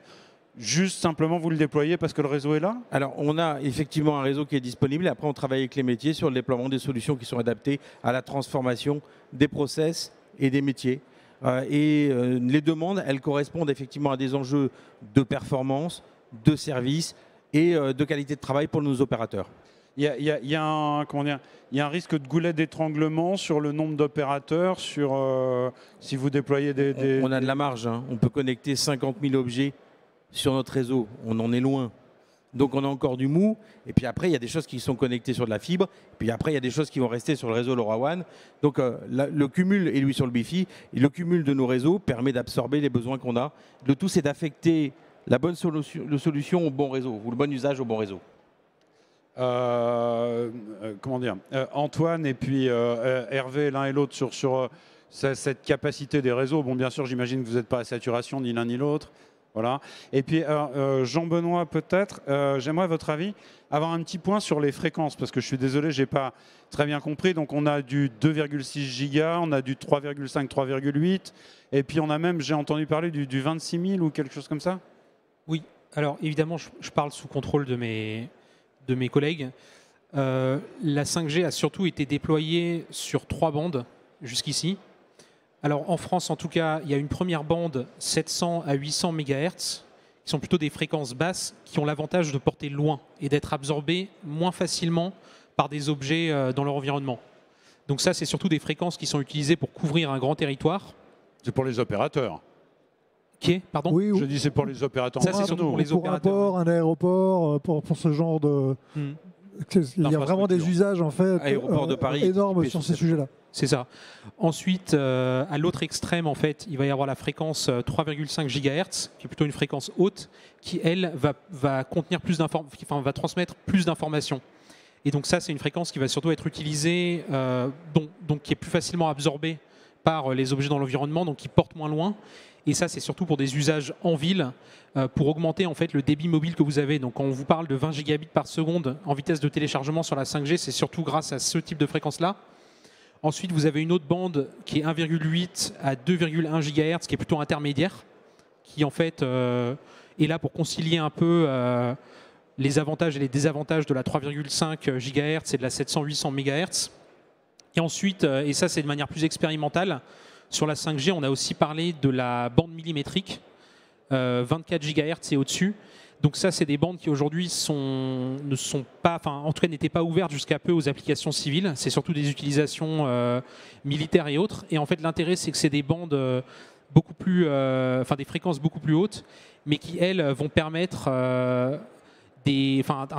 juste simplement vous le déployez parce que le réseau est là? Alors on a effectivement un réseau qui est disponible et après on travaille avec les métiers sur le déploiement des solutions qui sont adaptées à la transformation des process et des métiers. Les demandes, elles correspondent effectivement à des enjeux de performance, de service et de qualité de travail pour nos opérateurs. Il y a un risque de goulet d'étranglement sur le nombre d'opérateurs, sur si vous déployez des... On a de la marge, hein. On peut connecter 50 000 objets sur notre réseau. On en est loin. Donc on a encore du mou. Et puis après, il y a des choses qui sont connectées sur de la fibre. Et puis après, il y a des choses qui vont rester sur le réseau LoRaWAN. Donc le cumul, et lui sur le Wi-Fi, le cumul de nos réseaux permet d'absorber les besoins qu'on a. Le tout, c'est d'affecter la bonne solution au bon réseau, ou le bon usage au bon réseau. Comment dire, Antoine et puis Hervé, l'un et l'autre, sur cette capacité des réseaux. Bon, bien sûr, j'imagine que vous n'êtes pas à saturation, ni l'un ni l'autre. Voilà. Et puis, Jean-Benoît, peut-être, j'aimerais votre avis, avoir un petit point sur les fréquences, parce que je suis désolé, je n'ai pas très bien compris. Donc, on a du 2,6 gigas, on a du 3,5, 3,8, et puis on a même, j'ai entendu parler du 26 000 ou quelque chose comme ça. Oui, alors évidemment, je parle sous contrôle de mes collègues. La 5G a surtout été déployée sur 3 bandes jusqu'ici. Alors en France, en tout cas, il y a une première bande 700 à 800 MHz, qui sont plutôt des fréquences basses, qui ont l'avantage de porter loin et d'être absorbées moins facilement par des objets dans leur environnement. Donc ça, c'est surtout des fréquences qui sont utilisées pour couvrir un grand territoire. C'est pour les opérateurs. Pardon ? Oui, Je dis c'est pour les opérateurs. Ça, c'est surtout pour les pour un opérateurs. port, un aéroport, pour ce genre de... Il y a vraiment des usages en fait Aéroport de Paris, énormes sur ces sujets-là. C'est ça. Ensuite, à l'autre extrême, en fait, il va y avoir la fréquence 3,5 GHz, qui est plutôt une fréquence haute, qui elle va contenir va transmettre plus d'informations. Et donc ça, c'est une fréquence qui va surtout être utilisée, donc qui est plus facilement absorbée par les objets dans l'environnement, donc qui porte moins loin. Et ça, c'est surtout pour des usages en ville, pour augmenter en fait le débit mobile que vous avez. Donc quand on vous parle de 20 gigabits par seconde en vitesse de téléchargement sur la 5G, c'est surtout grâce à ce type de fréquence-là. Ensuite, vous avez une autre bande qui est 1,8 à 2,1 GHz, qui est plutôt intermédiaire, qui en fait est là pour concilier un peu les avantages et les désavantages de la 3,5 GHz et de la 700-800 MHz. Et ensuite, et ça c'est de manière plus expérimentale, sur la 5G, on a aussi parlé de la bande millimétrique, 24 GHz et au-dessus. Donc ça, c'est des bandes qui aujourd'hui ne sont pas, en tout cas n'étaient pas ouvertes jusqu'à peu aux applications civiles. C'est surtout des utilisations militaires et autres. Et en fait, l'intérêt, c'est que c'est des bandes beaucoup plus, des fréquences beaucoup plus hautes, mais qui elles vont permettre un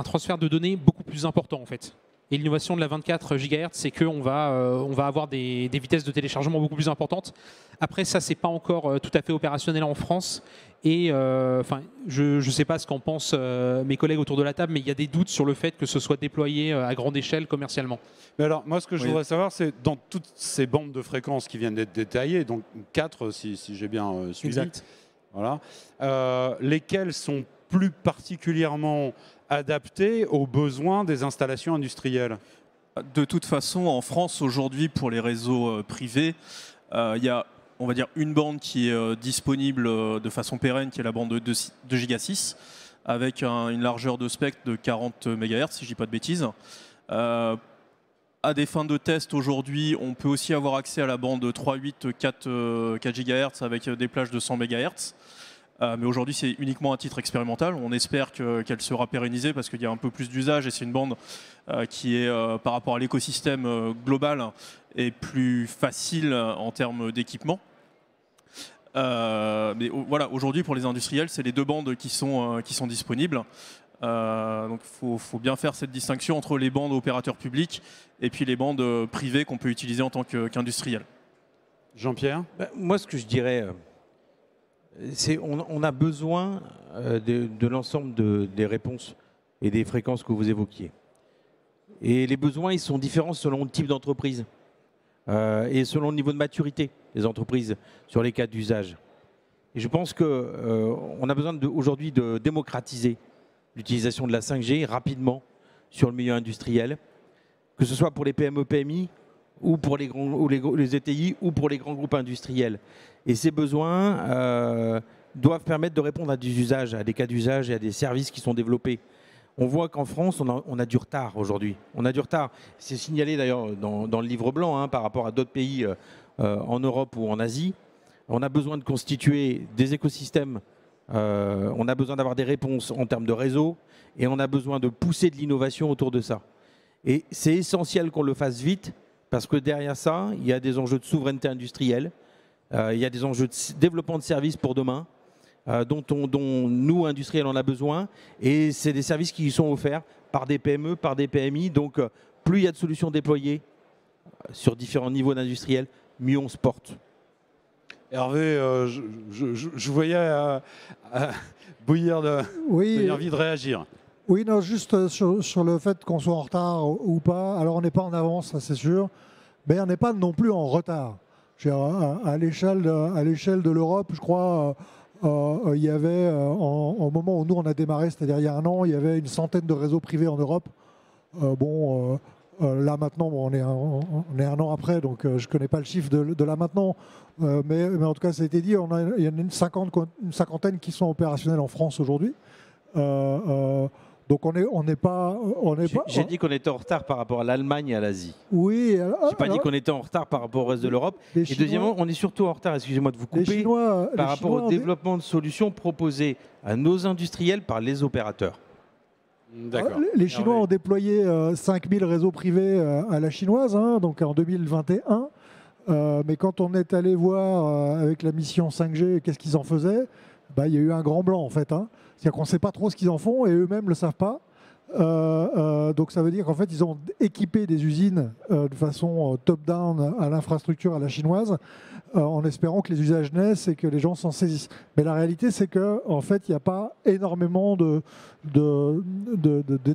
transfert de données beaucoup plus important en fait. Et l'innovation de la 24 GHz, c'est qu'on va avoir des vitesses de téléchargement beaucoup plus importantes. Après, ça, c'est pas encore tout à fait opérationnel en France. Et je ne sais pas ce qu'en pensent mes collègues autour de la table, mais il y a des doutes sur le fait que ce soit déployé à grande échelle commercialement. Mais alors, moi, ce que je voudrais savoir, c'est dans toutes ces bandes de fréquences qui viennent d'être détaillées, donc 4 si j'ai bien suivi, exact. Voilà, lesquelles sont plus particulièrement adaptées aux besoins des installations industrielles? De toute façon, en France, aujourd'hui, pour les réseaux privés, il y a, on va dire, une bande qui est disponible de façon pérenne, qui est la bande de 2 Giga 6, avec une largeur de spectre de 40 MHz, si je ne dis pas de bêtises. À des fins de test, aujourd'hui, on peut aussi avoir accès à la bande 3.8, 4 GHz avec des plages de 100 MHz. Mais aujourd'hui, c'est uniquement à titre expérimental. On espère qu'elle sera pérennisée parce qu'il y a un peu plus d'usage et c'est une bande qui est, par rapport à l'écosystème global, est plus facile en termes d'équipement. Mais voilà, aujourd'hui, pour les industriels, c'est les 2 bandes qui sont disponibles. Donc il faut bien faire cette distinction entre les bandes opérateurs publics et puis les bandes privées qu'on peut utiliser en tant qu'industriel. Jean-Pierre ? Moi, ce que je dirais... on a besoin de l'ensemble des réponses et des fréquences que vous évoquiez. Et les besoins, ils sont différents selon le type d'entreprise et selon le niveau de maturité des entreprises sur les cas d'usage. Et je pense qu'on a besoin aujourd'hui de démocratiser l'utilisation de la 5G rapidement sur le milieu industriel, que ce soit pour les PME, PMI, ou pour les ETI, ou pour les grands groupes industriels. Et ces besoins doivent permettre de répondre à des usages, à des cas d'usage et à des services qui sont développés. On voit qu'en France, on a du retard aujourd'hui. On a du retard. C'est signalé d'ailleurs dans le livre blanc par rapport à d'autres pays en Europe ou en Asie. On a besoin de constituer des écosystèmes, on a besoin d'avoir des réponses en termes de réseau, et on a besoin de pousser de l'innovation autour de ça. Et c'est essentiel qu'on le fasse vite, parce que derrière ça, il y a des enjeux de souveraineté industrielle, il y a des enjeux de développement de services pour demain, dont nous, industriels, on a besoin. Et c'est des services qui sont offerts par des PME, par des PMI. Donc, plus il y a de solutions déployées sur différents niveaux d'industriels, mieux on se porte. Hervé, je voyais bouillir envie de réagir. Oui, non, juste sur le fait qu'on soit en retard ou pas. Alors, on n'est pas en avance, ça c'est sûr, mais on n'est pas non plus en retard. À l'échelle de l'Europe, je crois, il y avait, au moment où nous on a démarré, c'est-à-dire il y a un an, il y avait une centaine de réseaux privés en Europe. Là maintenant, on est un an après, donc je ne connais pas le chiffre de là maintenant. Mais en tout cas, ça a été dit, il y en a une cinquantaine qui sont opérationnels en France aujourd'hui. Donc on n'est pas. J'ai dit qu'on était en retard par rapport à l'Allemagne et à l'Asie. Oui. Je n'ai pas dit qu'on était en retard par rapport au reste de l'Europe. Et deuxièmement, on est surtout en retard, excusez-moi de vous couper, par rapport au développement de solutions proposées à nos industriels par les opérateurs. Les Chinois ont déployé 5000 réseaux privés à la chinoise, hein, donc en 2021. Mais quand on est allé voir avec la mission 5G qu'est-ce qu'ils en faisaient, il y a eu un grand blanc en fait. C'est-à-dire qu'on ne sait pas trop ce qu'ils en font et eux-mêmes ne le savent pas. Donc ça veut dire qu'en fait, ils ont équipé des usines de façon top-down à l'infrastructure à la chinoise, en espérant que les usages naissent et que les gens s'en saisissent. Mais la réalité, c'est qu'en fait, il n'y a pas énormément de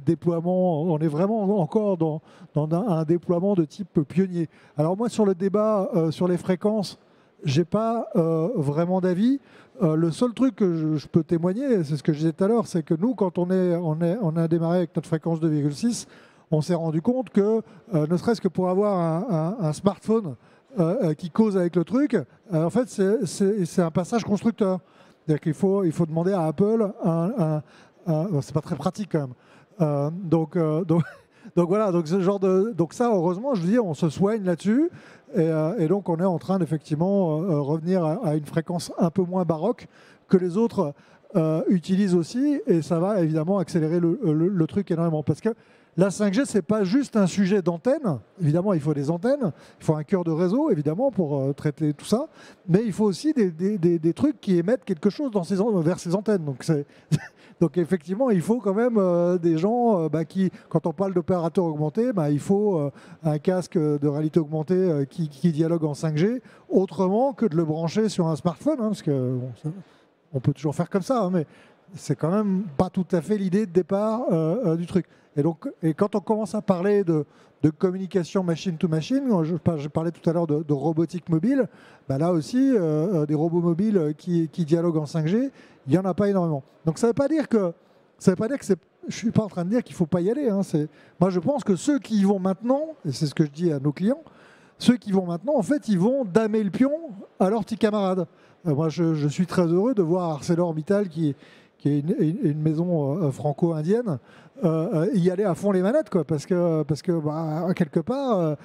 déploiement. On est vraiment encore dans un déploiement de type pionnier. Alors moi, sur le débat sur les fréquences, je n'ai pas vraiment d'avis. Le seul truc que je peux témoigner, c'est ce que je disais tout à l'heure, c'est que nous, quand on a démarré avec notre fréquence 2,6, on s'est rendu compte que, ne serait-ce que pour avoir un smartphone qui cause avec le truc, en fait, c'est un passage constructeur. C'est-à-dire qu'il faut demander à Apple c'est pas très pratique quand même. Donc voilà, donc ce genre donc ça, heureusement, je veux dire, on se soigne là-dessus. Et donc, on est en train d'effectivement revenir à une fréquence un peu moins baroque que les autres utilisent aussi. Et ça va évidemment accélérer le truc énormément. Parce que la 5G, ce n'est pas juste un sujet d'antenne. Évidemment, il faut des antennes. Il faut un cœur de réseau, évidemment, pour traiter tout ça. Mais il faut aussi des trucs qui émettent quelque chose vers ces antennes. Donc effectivement, il faut quand même des gens qui, quand on parle d'opérateurs augmentés, il faut un casque de réalité augmentée qui dialogue en 5G, autrement que de le brancher sur un smartphone, parce que on peut toujours faire comme ça, mais c'est quand même pas tout à fait l'idée de départ du truc. Et quand on commence à parler de communication machine to machine, je parlais tout à l'heure de robotique mobile, là aussi, des robots mobiles qui dialoguent en 5G, il n'y en a pas énormément. Donc ça ne veut pas dire que je ne suis pas en train de dire qu'il ne faut pas y aller. Moi, je pense que ceux qui y vont maintenant, et c'est ce que je dis à nos clients, ceux qui vont maintenant, en fait, ils vont damer le pion à leurs petits camarades. Moi, je suis très heureux de voir ArcelorMittal, qui est une maison franco-indienne, y aller à fond les manettes, parce que quelque part,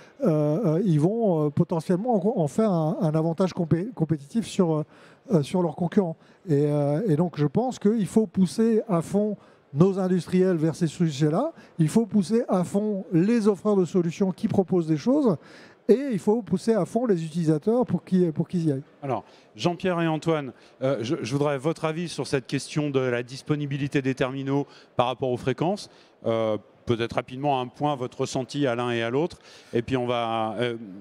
ils vont potentiellement en faire un avantage compétitif sur leurs concurrents. Et donc, je pense qu'il faut pousser à fond nos industriels vers ces sujets-là. Il faut pousser à fond les offreurs de solutions qui proposent des choses. Et il faut pousser à fond les utilisateurs pour qu'ils y aillent. Alors, Jean-Pierre et Antoine, je voudrais votre avis sur cette question de la disponibilité des terminaux par rapport aux fréquences. Peut-être rapidement un point, votre ressenti à l'un et à l'autre. Et puis on va...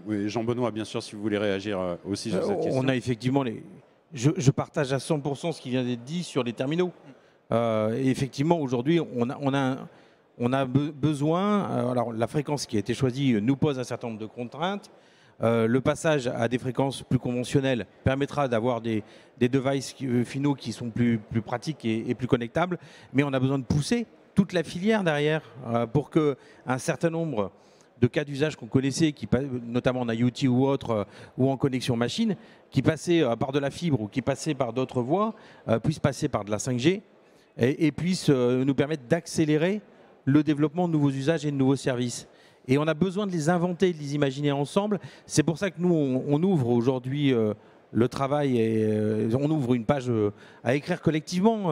oui, Jean-Benoît, bien sûr, si vous voulez réagir aussi sur cette question. On a effectivement je partage à 100% ce qui vient d'être dit sur les terminaux. Et effectivement, aujourd'hui, on a besoin, alors la fréquence qui a été choisie nous pose un certain nombre de contraintes. Le passage à des fréquences plus conventionnelles permettra d'avoir des devices finaux qui sont plus pratiques et plus connectables. Mais on a besoin de pousser toute la filière derrière pour qu'un certain nombre de cas d'usage qu'on connaissait, notamment en IoT ou autre, ou en connexion machine, qui passaient par de la fibre ou qui passaient par d'autres voies, puissent passer par de la 5G et puissent nous permettre d'accélérer le développement de nouveaux usages et de nouveaux services. Et on a besoin de les inventer, de les imaginer ensemble. C'est pour ça que nous, on ouvre aujourd'hui le travail on ouvre une page à écrire collectivement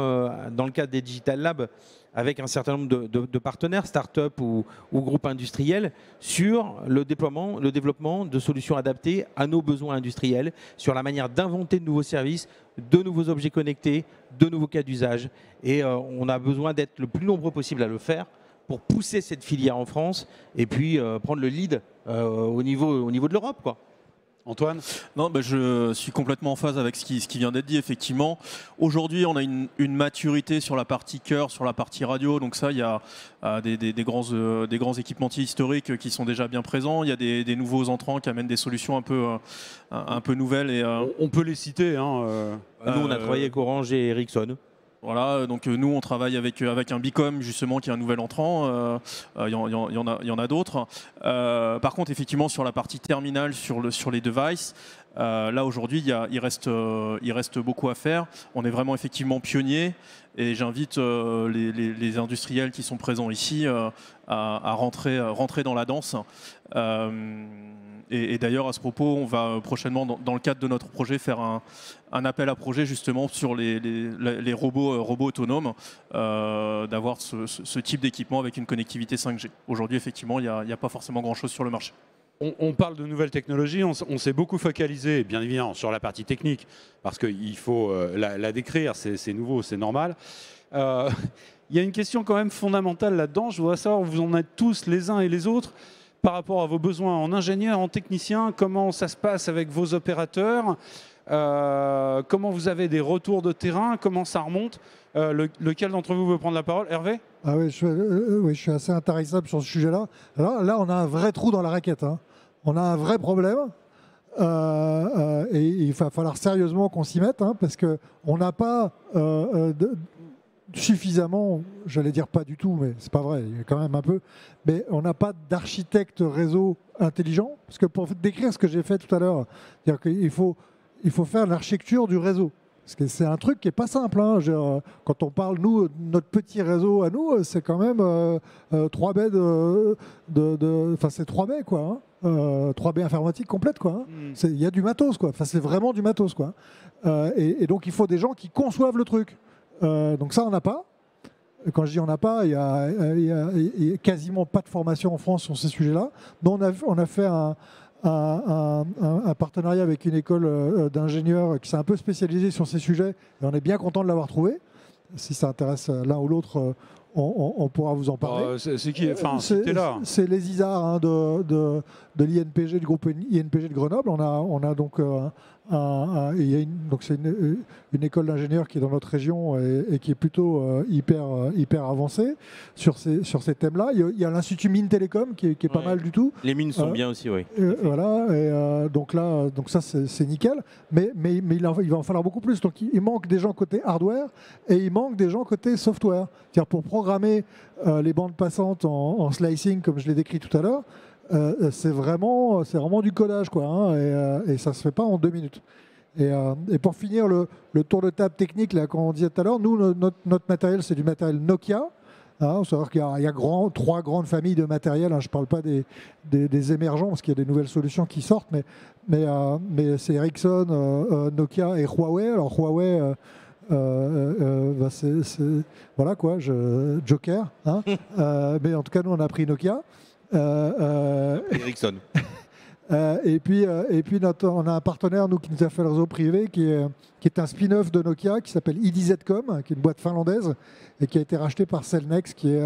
dans le cadre des Digital Labs avec un certain nombre de partenaires, start-up ou groupes industriels, sur le développement de solutions adaptées à nos besoins industriels, sur la manière d'inventer de nouveaux services, de nouveaux objets connectés, de nouveaux cas d'usage. Et on a besoin d'être le plus nombreux possible à le faire pour pousser cette filière en France et puis prendre le lead au niveau de l'Europe, quoi. Antoine ? Non, je suis complètement en phase avec ce qui vient d'être dit, effectivement. Aujourd'hui, on a une maturité sur la partie cœur, sur la partie radio. Donc ça, il y a des grands équipementiers historiques qui sont déjà bien présents. Il y a des nouveaux entrants qui amènent des solutions un peu nouvelles. Et, on peut les citer. Nous, on a travaillé avec Orange et Ericsson. Voilà, donc nous on travaille avec un Bicom justement qui est un nouvel entrant, il y en a d'autres. Par contre effectivement sur la partie terminale, sur les devices, là aujourd'hui il reste beaucoup à faire. On est vraiment effectivement pionniers et j'invite les industriels qui sont présents ici à rentrer dans la danse. Et d'ailleurs, à ce propos, on va prochainement, dans le cadre de notre projet, faire un appel à projet justement sur les robots autonomes, d'avoir ce type d'équipement avec une connectivité 5G. Aujourd'hui, effectivement, il n'y a pas forcément grand-chose sur le marché. On parle de nouvelles technologies, on s'est beaucoup focalisé, bien évidemment, sur la partie technique, parce qu'il faut la décrire, c'est nouveau, c'est normal. Il y a une question quand même fondamentale là-dedans, je voudrais savoir où vous en êtes tous, les uns et les autres, par rapport à vos besoins en ingénieur, en technicien, comment ça se passe avec vos opérateurs, comment vous avez des retours de terrain, comment ça remonte. Lequel d'entre vous veut prendre la parole? Hervé? Ah oui, je suis assez intarissable sur ce sujet-là. Alors là, on a un vrai trou dans la raquette, hein. On a un vrai problème et il va falloir sérieusement qu'on s'y mette, hein, parce qu'on n'a pas suffisamment, j'allais dire pas du tout, mais c'est pas vrai, il y a quand même un peu, mais on n'a pas d'architecte réseau intelligent, parce que pour décrire ce que j'ai fait tout à l'heure, c'est-à-dire qu'il faut faire l'architecture du réseau. Parce que c'est un truc qui n'est pas simple, hein. Quand on parle, nous, notre petit réseau à nous, c'est quand même 3 baies enfin c'est 3 baies, quoi, hein. 3 baies informatiques complètes, quoi, hein. Il y a du matos, quoi. Enfin, c'est vraiment du matos, quoi. Et donc il faut des gens qui conçoivent le truc. Donc ça, on n'a pas. Quand je dis on n'a pas, il y a quasiment pas de formation en France sur ces sujets-là. Donc on a fait un partenariat avec une école d'ingénieurs qui s'est un peu spécialisée sur ces sujets. Et on est bien content de l'avoir trouvé. Si ça intéresse l'un ou l'autre, on pourra vous en parler. C'est qui? Enfin, c'était là. C'est les ISAR, hein, de l'INPG, du groupe INPG de Grenoble. On a donc c'est une école d'ingénieurs qui est dans notre région et qui est plutôt hyper avancée sur ces thèmes-là. Il y a l'Institut Mines Télécom qui est pas mal du tout. Les mines sont bien aussi, oui. Voilà, et donc ça c'est nickel, mais il va en falloir beaucoup plus. Donc il manque des gens côté hardware et il manque des gens côté software. C'est-à-dire pour programmer les bandes passantes en slicing, comme je l'ai décrit tout à l'heure, c'est vraiment du codage, quoi, hein, et ça se fait pas en 2 minutes. Et pour finir le tour de table technique, là, comme on disait tout à l'heure, nous, notre matériel, c'est du matériel Nokia. Hein, il faut savoir qu'il y a 3 grandes familles de matériel, hein. Je ne parle pas des émergents, parce qu'il y a des nouvelles solutions qui sortent, mais c'est Ericsson, Nokia et Huawei. Alors Huawei, voilà quoi, Joker, hein. Mais en tout cas, nous, on a pris Nokia. Ericsson. Et puis on a un partenaire qui nous a fait le réseau privé qui est un spin-off de Nokia qui s'appelle IDZcom, qui est une boîte finlandaise et qui a été racheté par Cellnex, qui est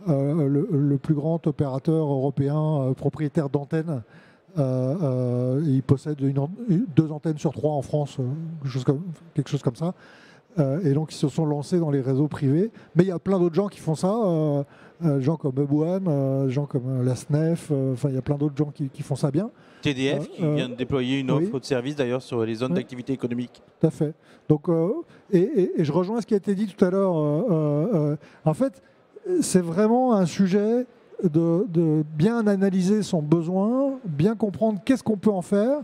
le plus grand opérateur européen propriétaire d'antennes. Il possède 2 antennes sur 3 en France, quelque chose comme ça. Et donc ils se sont lancés dans les réseaux privés. Mais il y a plein d'autres gens qui font ça. Gens comme Hubone, gens comme la SNEF, il y a plein d'autres gens qui font ça bien. TDF qui vient de déployer une offre de service d'ailleurs sur les zones d'activité économique. Tout à fait. Donc, et je rejoins ce qui a été dit tout à l'heure. En fait, c'est vraiment un sujet de bien analyser son besoin, bien comprendre qu'est-ce qu'on peut en faire,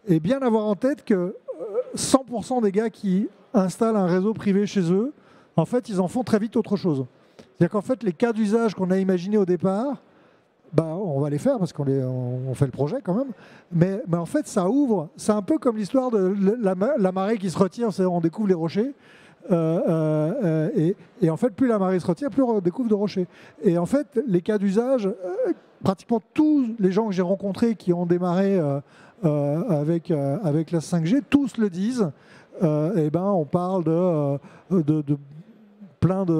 et bien avoir en tête que 100% des gars qui installent un réseau privé chez eux, en fait, ils en font très vite autre chose. C'est-à-dire qu'en fait, les cas d'usage qu'on a imaginés au départ, on va les faire parce on fait le projet quand même. Mais en fait, ça ouvre. C'est un peu comme l'histoire de la marée qui se retire, on découvre les rochers. Et en fait, plus la marée se retire, plus on découvre de rochers. Et en fait, les cas d'usage, pratiquement tous les gens que j'ai rencontrés qui ont démarré avec la 5G, tous le disent. On parle de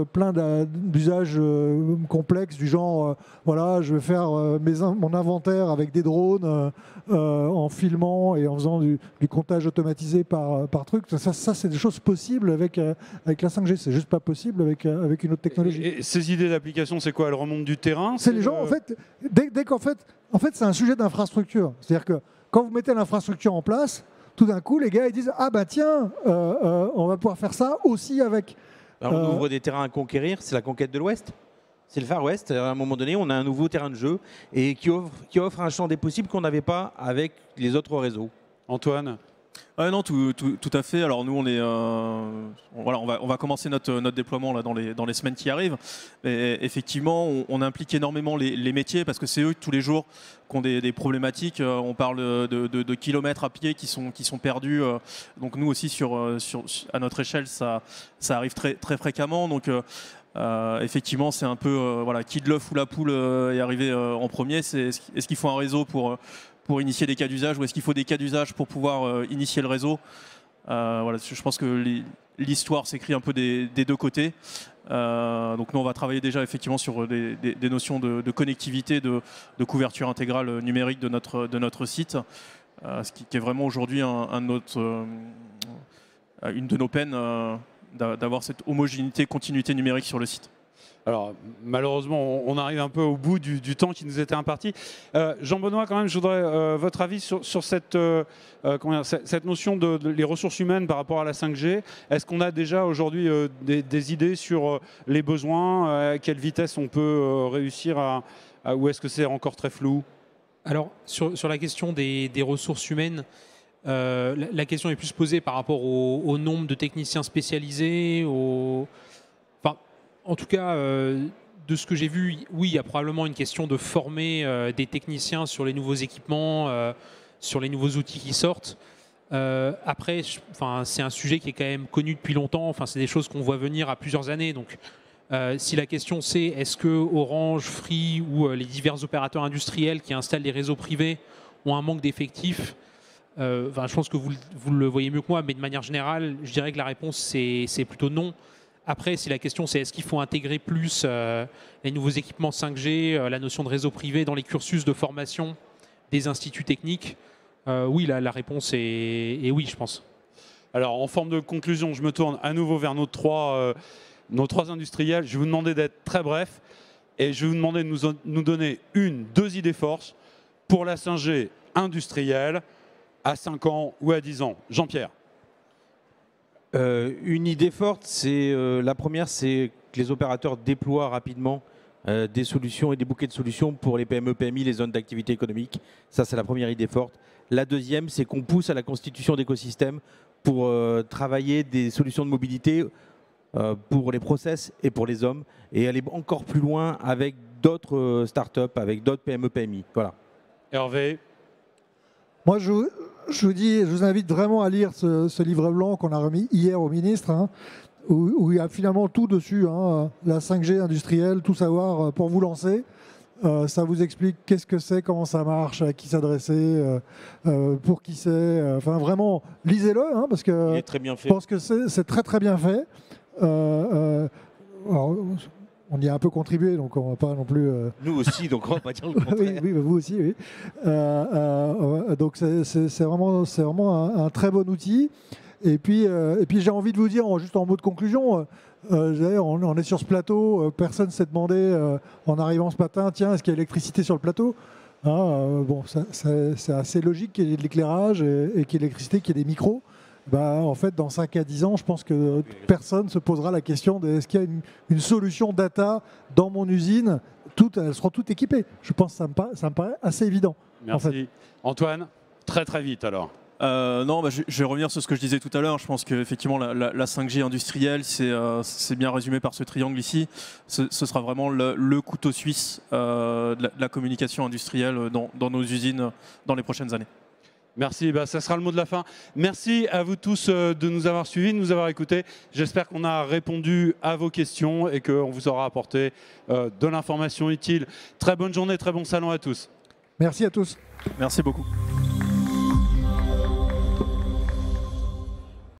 plein d'usages complexes du genre voilà, je vais faire mon inventaire avec des drones en filmant et en faisant du comptage automatisé par truc. Ça c'est des choses possibles avec la 5G. C'est juste pas possible avec une autre technologie. Et ces idées d'application, c'est quoi? Elles remontent du terrain? C'est les gens, en fait, dès qu'en fait, c'est un sujet d'infrastructure. C'est-à-dire que quand vous mettez l'infrastructure en place, tout d'un coup, les gars, ils disent « Ah bah tiens, on va pouvoir faire ça aussi avec… » On ouvre des terrains à conquérir, c'est la conquête de l'Ouest. C'est le Far West. À un moment donné, on a un nouveau terrain de jeu et qui offre un champ des possibles qu'on n'avait pas avec les autres réseaux. Antoine? Non, tout à fait. Alors nous, on va commencer notre déploiement là, dans les semaines qui arrivent. Et effectivement, on implique énormément les métiers parce que c'est eux tous les jours qui ont des problématiques. On parle de kilomètres à pied qui sont perdus. Donc nous aussi, à notre échelle, ça arrive très, très fréquemment. Donc effectivement, c'est un peu qui de l'œuf ou la poule est arrivé en premier. Est-ce qu'il faut un réseau pour initier des cas d'usage ou est-ce qu'il faut des cas d'usage pour pouvoir initier le réseau? Je pense que l'histoire s'écrit un peu des deux côtés. Donc nous, on va travailler déjà effectivement sur des notions de connectivité, de couverture intégrale numérique de notre site, ce qui est vraiment aujourd'hui une de nos peines d'avoir cette homogénéité, continuité numérique sur le site. Alors, malheureusement, on arrive un peu au bout du temps qui nous était imparti. Jean-Benoît, quand même, je voudrais votre avis sur cette notion les ressources humaines par rapport à la 5G. Est-ce qu'on a déjà aujourd'hui des idées sur les besoins, à quelle vitesse on peut réussir ou est-ce que c'est encore très flou? Alors, sur la question des ressources humaines, la question est plus posée par rapport au nombre de techniciens spécialisés, en tout cas, de ce que j'ai vu, oui, il y a probablement une question de former des techniciens sur les nouveaux équipements, sur les nouveaux outils qui sortent. Après, c'est un sujet qui est quand même connu depuis longtemps. C'est des choses qu'on voit venir à plusieurs années. Donc, si la question c'est est-ce que Orange, Free ou les divers opérateurs industriels qui installent des réseaux privés ont un manque d'effectifs, je pense que vous le voyez mieux que moi, mais de manière générale, je dirais que la réponse c'est plutôt non. Après, si la question c'est est-ce qu'il faut intégrer plus les nouveaux équipements 5G, la notion de réseau privé dans les cursus de formation des instituts techniques, oui, la réponse est oui, je pense. Alors, en forme de conclusion, je me tourne à nouveau vers nos trois industriels. Je vais vous demander d'être très bref et je vais vous demander de nous donner deux idées forces pour la 5G industrielle à 5 ans ou à 10 ans. Jean-Pierre? Une idée forte, la première, c'est que les opérateurs déploient rapidement des solutions et des bouquets de solutions pour les PME, PMI, les zones d'activité économique. Ça, c'est la première idée forte. La deuxième, c'est qu'on pousse à la constitution d'écosystèmes pour travailler des solutions de mobilité pour les process et pour les hommes et aller encore plus loin avec d'autres startups, avec d'autres PME, PMI. Voilà. Hervé? Moi, je vous invite vraiment à lire ce livre blanc qu'on a remis hier au ministre, où il y a finalement tout dessus, la 5G industrielle, tout savoir pour vous lancer. Ça vous explique qu'est-ce que c'est, comment ça marche, à qui s'adresser, pour qui c'est. Vraiment, lisez-le, parce que il est très bien fait. Je pense que c'est très très bien fait. Alors, on y a un peu contribué, donc on ne va pas non plus… Nous aussi, donc on va pas dire le contraire. oui, vous aussi, oui. Donc c'est vraiment un très bon outil. Et puis j'ai envie de vous dire, juste en mot de conclusion, on est sur ce plateau, personne ne s'est demandé en arrivant ce matin, tiens, est-ce qu'il y a l'électricité sur le plateau? C'est assez logique qu'il y ait de l'éclairage et qu'il y ait de l'électricité, qu'il y ait des micros. En fait, dans 5 à 10 ans, je pense que personne ne se posera la question de est-ce qu'il y a une solution data dans mon usine? Elles seront toutes équipées. Je pense que ça me paraît assez évident. Merci. En fait. Antoine, très très vite alors. Non, je vais revenir sur ce que je disais tout à l'heure. Je pense qu'effectivement, la 5G industrielle, c'est bien résumé par ce triangle ici. Ce sera vraiment le couteau suisse de la communication industrielle dans nos usines dans les prochaines années. Merci, ça sera le mot de la fin. Merci à vous tous de nous avoir suivis, de nous avoir écoutés. J'espère qu'on a répondu à vos questions et qu'on vous aura apporté de l'information utile. Très bonne journée, très bon salon à tous. Merci à tous. Merci beaucoup.